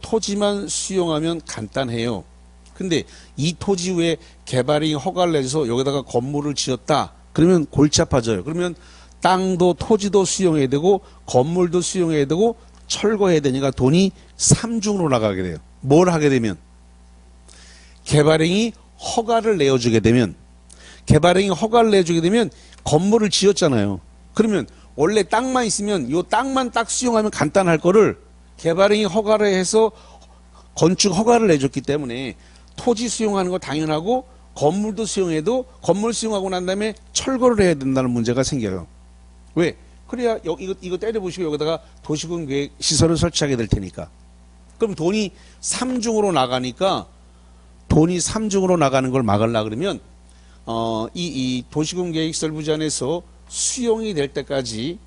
토지만 수용하면 간단해요. 근데 이 토지 위에 개발행위 허가를 내줘서 여기다가 건물을 지었다. 그러면 골치 아파져요. 그러면 땅도 토지도 수용해야 되고 건물도 수용해야 되고 철거해야 되니까 돈이 삼중으로 나가게 돼요. 뭘 하게 되면 개발행위 허가를 내어주게 되면 건물을 지었잖아요. 그러면 원래 땅만 있으면 요 땅만 딱 수용하면 간단할 거를 개발행위 허가를 해서 건축 허가를 내줬기 때문에 토지 수용하는 거 당연하고 건물도 수용해도 건물 수용하고 난 다음에 철거를 해야 된다는 문제가 생겨요. 왜? 그래야 이거 때려보시고 여기다가 도시군계획 시설을 설치하게 될 테니까. 그럼 돈이 삼중으로 나가니까 돈이 삼중으로 나가는 걸 막으려 그러면 이 도시군계획 시설 부지 안에서 수용이 될 때까지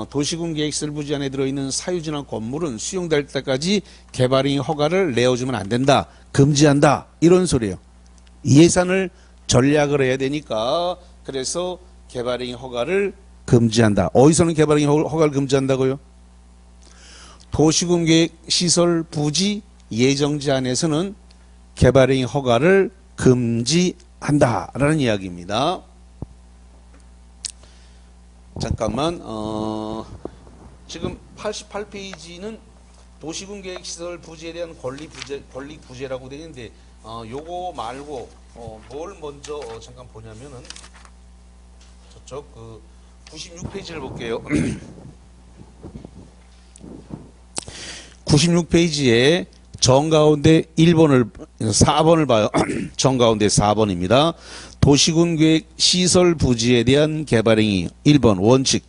도시군계획 시설 부지 안에 들어있는 사유지나 건물은 수용될 때까지 개발행위 허가를 내어주면 안 된다. 금지한다. 이런 소리예요. 예산을 전략을 해야 되니까 그래서 개발행위 허가를 금지한다. 어디서는 개발행위 허가를 금지한다고요? 도시군계획 시설 부지 예정지 안에서는 개발행위 허가를 금지한다라는 이야기입니다. 잠깐만, 지금 88페이지는 도시군계획시설 부지에 대한 권리 부재라고 되어 있는데, 요거 말고, 뭘 먼저, 잠깐 보냐면은, 저쪽, 96페이지를 볼게요. 96페이지에 정가운데 4번을 봐요. 정가운데 4번입니다. 도시군계획 시설 부지에 대한 개발행위 1번 원칙.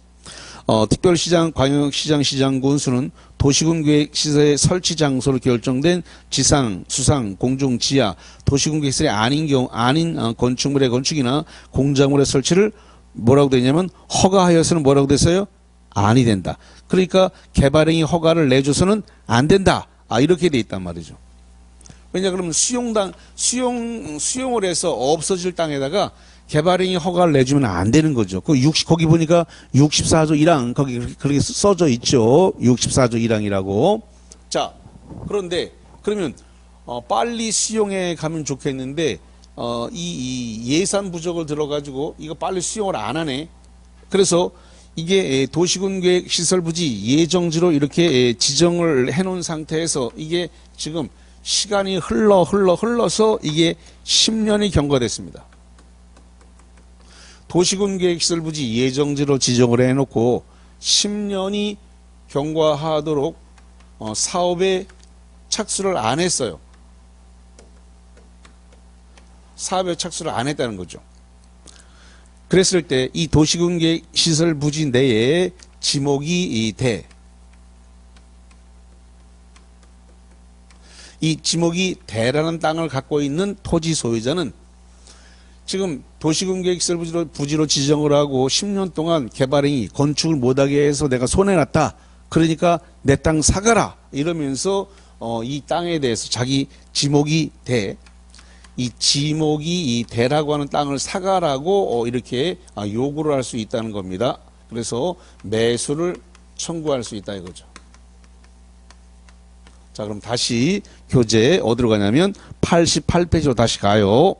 특별시장, 광역시장, 시장군수는 도시군계획 시설의 설치 장소로 결정된 지상, 수상, 공중, 지하, 도시군계획시설이 아닌 건축물의 건축이나 공작물의 설치를 뭐라고 되냐면 허가하여서는 뭐라고 됐어요? 아니 된다. 그러니까 개발행위 허가를 내줘서는 안 된다. 이렇게 돼 있단 말이죠. 왜냐 그러면 수용을 해서 없어질 땅에다가 개발행위 허가를 내주면 안 되는 거죠. 거기 보니까 64조 1항 거기 그렇게 써져 있죠. 64조 1항이라고. 자, 그런데 그러면 빨리 수용해 가면 좋겠는데 이 예산 부족을 들어가지고 이거 빨리 수용을 안 하네. 그래서 이게 도시군계획 시설부지 예정지로 이렇게 지정을 해놓은 상태에서 이게 지금 시간이 흘러서 이게 10년이 경과됐습니다. 도시군계획 시설부지 예정지로 지정을 해놓고 10년이 경과하도록 사업에 착수를 안 했어요. 사업에 착수를 안 했다는 거죠. 그랬을 때 이 도시군계획 시설 부지 내에 지목이 돼. 이 지목이 대라는 땅을 갖고 있는 토지 소유자는 지금 도시군계획 시설 부지로 지정을 하고 10년 동안 개발행위 건축을 못하게 해서 내가 손해났다. 그러니까 내 땅 사가라. 이러면서 이 땅에 대해서 자기 지목이 돼. 이 지목이 이 대라고 하는 땅을 사가라고 이렇게 요구를 할 수 있다는 겁니다. 그래서 매수를 청구할 수 있다 이거죠. 자, 그럼 다시 교재 어디로 가냐면 88페이지로 다시 가요.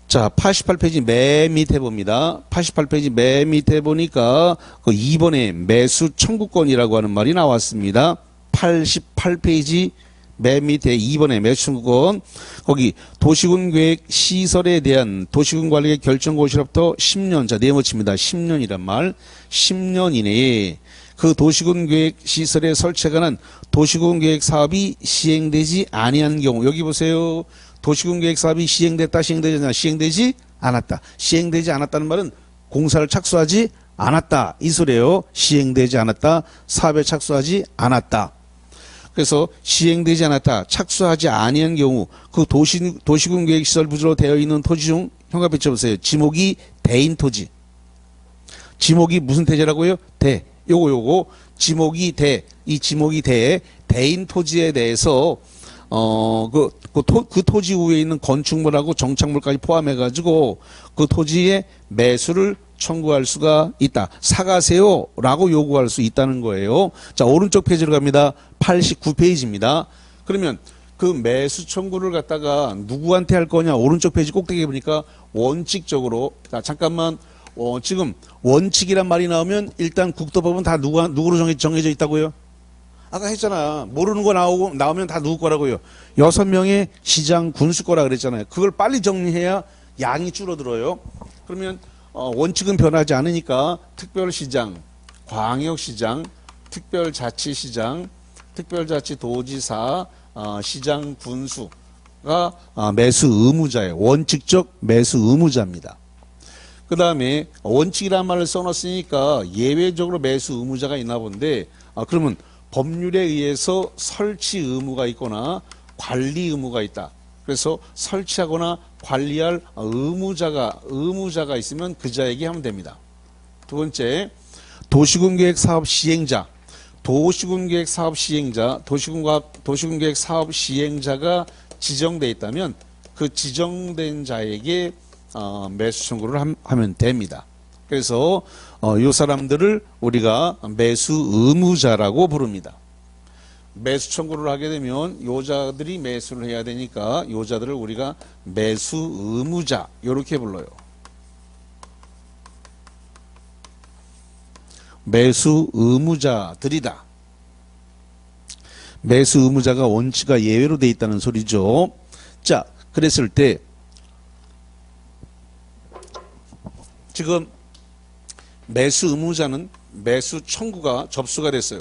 자, 88페이지 맨 밑에 봅니다. 88페이지 맨 밑에 보니까 그 2번에 매수 청구권이라고 하는 말이 나왔습니다. 88페이지 맨 밑에 2번에 매수 청구권. 거기 도시군계획 시설에 대한 도시군관리의 결정고시로부터 10년, 자, 네모칩니다. 10년이란 말. 10년 이내에 그 도시군계획 시설의 설치에 관한 도시군계획 사업이 시행되지 아니한 경우, 여기 보세요. 도시군계획 사업이 시행됐다, 시행되지 않았다. 시행되지 않았다는 말은 공사를 착수하지 않았다 이 소리예요. 시행되지 않았다, 사업에 착수하지 않았다. 그래서 시행되지 않았다, 착수하지 아니한 경우 그 도시군계획 시설 부지로 되어 있는 토지 중 형과 비춰보세요. 지목이 대인 토지. 지목이 무슨 대지라고요? 대. 요거 지목이 대. 이 지목이 대인 토지에 대해서 그 토지 위에 있는 건축물하고 정착물까지 포함해 가지고 그 토지의 매수를 청구할 수가 있다. 사가세요 라고 요구할 수 있다는 거예요. 자, 오른쪽 페이지로 갑니다. 89페이지입니다. 그러면 그 매수 청구를 갖다가 누구한테 할 거냐? 오른쪽 페이지 꼭대기에 보니까 원칙적으로, 자, 잠깐만, 지금 원칙이란 말이 나오면 일단 국토법은 다 누구로 정해져 있다고요? 아까 했잖아. 모르는 거 나오면 다 누구 거라고요? 6명의 시장 군수 거라 그랬잖아요. 그걸 빨리 정리해야 양이 줄어들어요. 그러면 원칙은 변하지 않으니까 특별시장, 광역시장, 특별자치시장, 특별자치도지사, 시장 군수가 매수 의무자예요. 원칙적 매수 의무자입니다. 그 다음에 원칙이라는 말을 써놨으니까 예외적으로 매수 의무자가 있나 본데, 그러면 법률에 의해서 설치 의무가 있거나 관리 의무가 있다. 그래서 설치하거나 관리할 의무자가 있으면 그 자에게 하면 됩니다. 두 번째, 도시군계획 사업 시행자. 도시군계획 사업 시행자가 지정돼 있다면 그 지정된 자에게 매수 청구를 하면 됩니다. 그래서 이 사람들을 우리가 매수 의무자라고 부릅니다. 매수 청구를 하게 되면 요자들이 매수를 해야 되니까 요자들을 우리가 매수 의무자 이렇게 불러요. 매수 의무자들이다. 매수 의무자가 원칙과 예외로 돼 있다는 소리죠. 자, 그랬을 때 지금 매수 의무자는 매수 청구가 접수가 됐어요.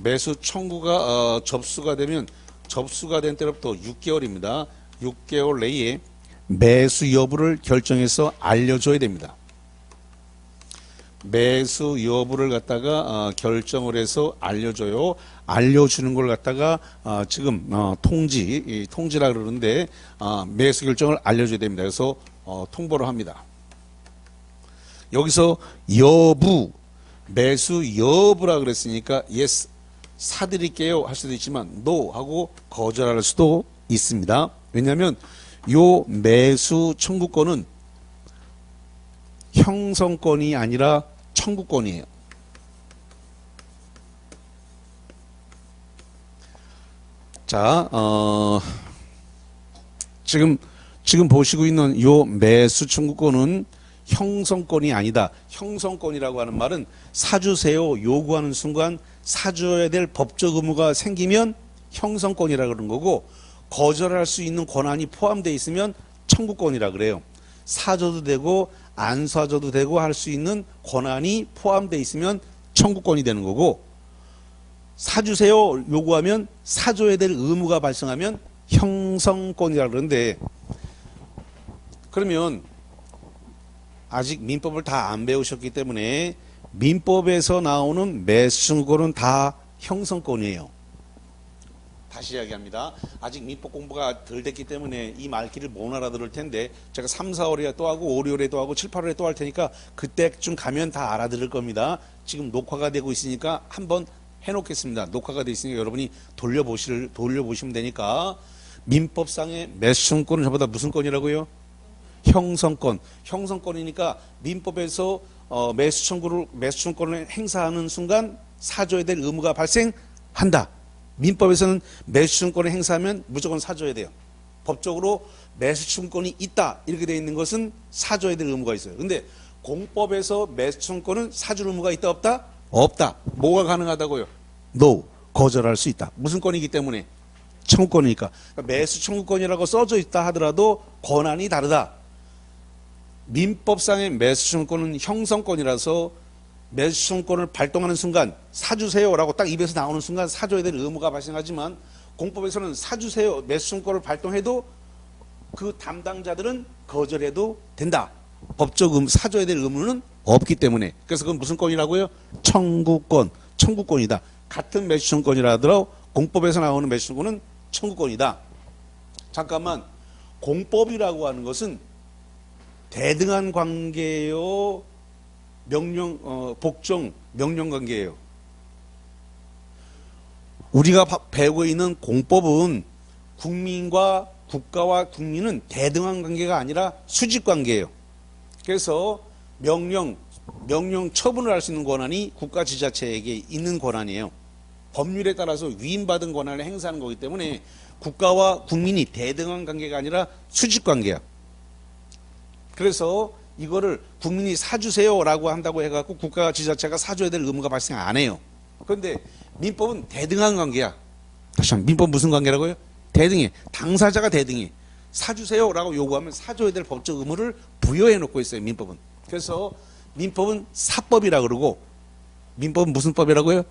매수 청구가 접수가 되면 접수가 된 때로부터 6개월입니다. 6개월 내에 매수 여부를 결정해서 알려줘야 됩니다. 매수 여부를 갖다가 결정을 해서 알려줘요. 알려주는 걸 갖다가 지금 통지라 그러는데 매수 결정을 알려줘야 됩니다. 그래서 통보를 합니다. 여기서 여부, 매수 여부라 그랬으니까 yes, 사드릴게요 할 수도 있지만 no 하고 거절할 수도 있습니다. 왜냐하면 요 매수 청구권은 형성권이 아니라 청구권이에요. 자, 지금 보시고 있는 요 매수 청구권은 형성권이 아니다. 형성권이라고 하는 말은 사주세요 요구하는 순간 사줘야 될 법적 의무가 생기면 형성권이라 그러는 거고, 거절할 수 있는 권한이 포함되어 있으면 청구권이라 그래요. 사줘도 되고 안 사줘도 되고 할 수 있는 권한이 포함되어 있으면 청구권이 되는 거고, 사주세요 요구하면 사줘야 될 의무가 발생하면 형성권이라 그러는데, 그러면 아직 민법을 다 안 배우셨기 때문에 민법에서 나오는 매수 청구권은 다 형성권이에요. 다시 이야기합니다. 아직 민법 공부가 덜 됐기 때문에 이 말귀를 못 알아들을 텐데 제가 3, 4월에 또 하고 5, 6월에 또 하고 7, 8월에 또 할 테니까 그때쯤 가면 다 알아들을 겁니다. 지금 녹화가 되고 있으니까 한번 해놓겠습니다. 녹화가 되어 있으니까 여러분이 돌려보시면 되니까, 민법상의 매수 청구권은 저보다 무슨 건이라고요? 형성권. 형성권이니까 민법에서 매수 청구권을 행사하는 순간 사줘야 될 의무가 발생한다. 민법에서는 매수 청구권을 행사하면 무조건 사줘야 돼요. 법적으로 매수 청구권이 있다 이렇게 되어 있는 것은 사줘야 될 의무가 있어요. 근데 공법에서 매수 청구권은 사줄 의무가 있다 없다? 없다. 뭐가 가능하다고요? No. 거절할 수 있다. 무슨 권이기 때문에? 청구권이니까. 그러니까 매수 청구권이라고 써져 있다 하더라도 권한이 다르다. 민법상의 매수 청구권은 형성권이라서 매수 청구권을 발동하는 순간 사주세요라고 딱 입에서 나오는 순간 사줘야 될 의무가 발생하지만, 공법에서는 사주세요 매수 청구권을 발동해도 그 담당자들은 거절해도 된다. 법적 사줘야 될 의무는 없기 때문에. 그래서 그건 무슨 권이라고요? 청구권. 청구권이다. 같은 매수 청구권이라 하더라도 공법에서 나오는 매수 청구권은 청구권이다. 잠깐만, 공법이라고 하는 것은 대등한 관계요, 복종, 명령 관계예요. 우리가 배우고 있는 공법은 국민과 국가와 국민은 대등한 관계가 아니라 수직 관계예요. 그래서 명령 처분을 할 수 있는 권한이 국가 지자체에게 있는 권한이에요. 법률에 따라서 위임받은 권한을 행사하는 거기 때문에 국가와 국민이 대등한 관계가 아니라 수직 관계야. 그래서 이거를 국민이 사주세요라고 한다고 해갖고 국가 지자체가 사줘야 될 의무가 발생 안 해요. 그런데 민법은 대등한 관계야. 다시 한번, 민법 무슨 관계라고요? 대등해. 당사자가 대등해. 사주세요라고 요구하면 사줘야 될 법적 의무를 부여해 놓고 있어요, 민법은. 그래서 민법은 사법이라 그러고, 민법은 무슨 법이라고요?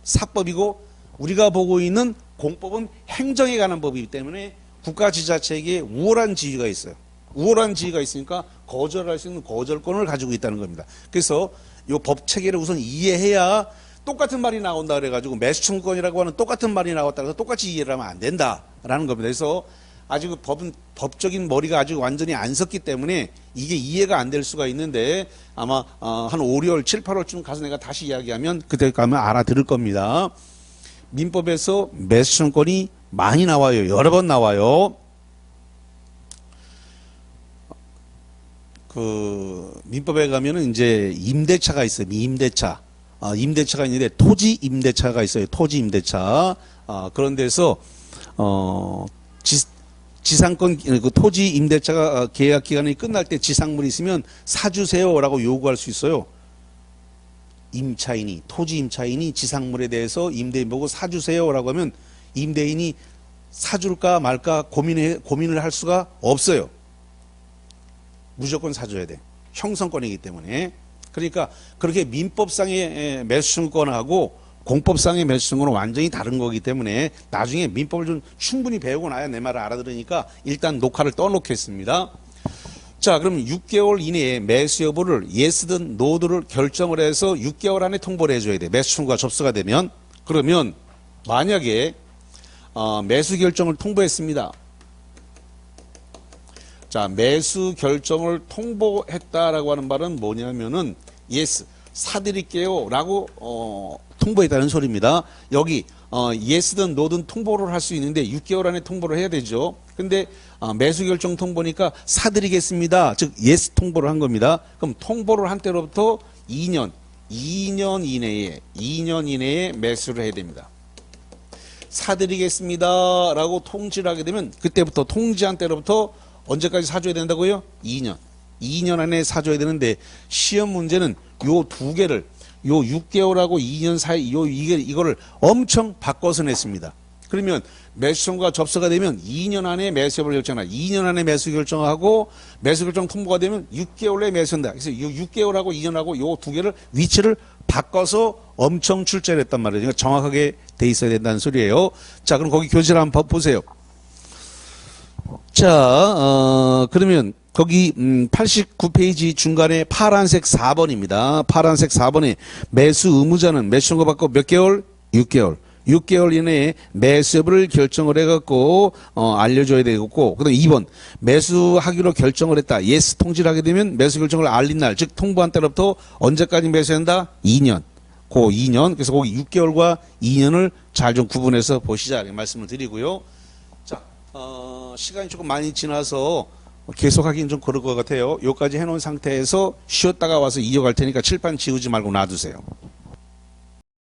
사법이고, 우리가 보고 있는 공법은 행정에 관한 법이기 때문에 국가 지자체에게 우월한 지위가 있어요. 우월한 지위가 있으니까 거절할 수 있는 거절권을 가지고 있다는 겁니다. 그래서 이 법 체계를 우선 이해해야, 똑같은 말이 나온다 그래가지고 매수 청구권이라고 하는 똑같은 말이 나왔다고 해서 똑같이 이해를 하면 안 된다라는 겁니다. 그래서 아직 법적인 머리가 아직 완전히 안 섰기 때문에 이게 이해가 안 될 수가 있는데, 아마 한 5, 6월, 7, 8월쯤 가서 내가 다시 이야기하면 그때 가면 알아들을 겁니다. 민법에서 매수 청구권이 많이 나와요. 여러 번 나와요. 민법에 가면은 이제 임대차가 있어요. 미임대차. 임대차가 있는데 토지 임대차가 있어요. 토지 임대차. 그런 데서 지상권, 그 토지 임대차가 계약 기간이 끝날 때 지상물이 있으면 사주세요라고 요구할 수 있어요. 임차인이 토지 임차인이 지상물에 대해서 임대인 보고 사주세요라고 하면 임대인이 사줄까 말까 고민을 할 수가 없어요. 무조건 사줘야 돼. 형성권이기 때문에. 그러니까 그렇게 민법상의 매수증권하고 공법상의 매수증권은 완전히 다른 거기 때문에 나중에 민법을 좀 충분히 배우고 나야 내 말을 알아들으니까 일단 녹화를 떠놓겠습니다. 자, 그럼 6개월 이내에 매수 여부를 예스든 노드를 결정을 해서 6개월 안에 통보를 해줘야 돼. 매수 청구가 접수가 되면. 그러면 만약에 매수 결정을 통보했습니다. 자, 매수 결정을 통보했다라고 하는 말은 뭐냐면은 yes, 사드릴게요 라고 통보했다는 소리입니다. 여기 yes든 no든 통보를 할 수 있는데 6개월 안에 통보를 해야 되죠. 근데 매수 결정 통보니까 사드리겠습니다. 즉 yes 통보를 한 겁니다. 그럼 통보를 한 때로부터 2년 이내에 매수를 해야 됩니다. 사드리겠습니다 라고 통지를 하게 되면 그때부터 통지한 때로부터 언제까지 사줘야 된다고요? 2년 안에 사줘야 되는데 시험 문제는 요 두 개를 요 6개월하고 2년 사이 이거를 엄청 바꿔서 냈습니다. 그러면 매수 청구가 접수가 되면 2년 안에 매수 여부를 결정한다. 2년 안에 매수 결정하고 매수 결정 통보가 되면 6개월 내에 매수한다. 그래서 이 6개월하고 2년하고 요 두 개를 위치를 바꿔서 엄청 출제를 했단 말이에요. 그러니까 정확하게 돼 있어야 된다는 소리예요. 자, 그럼 거기 교재를 한번 보세요. 자, 그러면 거기 89페이지 중간에 파란색 4번입니다. 파란색 4번에 매수 의무자는 매수 청구 받고 몇 개월? 6개월. 6개월 이내에 매수 여부를 결정을 해갖고 알려줘야 되겠고, 그 다음에 2번 매수하기로 결정을 했다. 예스 통지를 하게 되면 매수 결정을 알린 날, 즉 통보한 때로부터 언제까지 매수한다? 2년. 그 2년. 그래서 거기 6개월과 2년을 잘 좀 구분해서 보시자 이렇게 말씀을 드리고요. 자, 시간이 조금 많이 지나서 계속하기는 좀 그럴 것 같아요. 여기까지 해놓은 상태에서 쉬었다가 와서 이어갈 테니까 칠판 지우지 말고 놔두세요.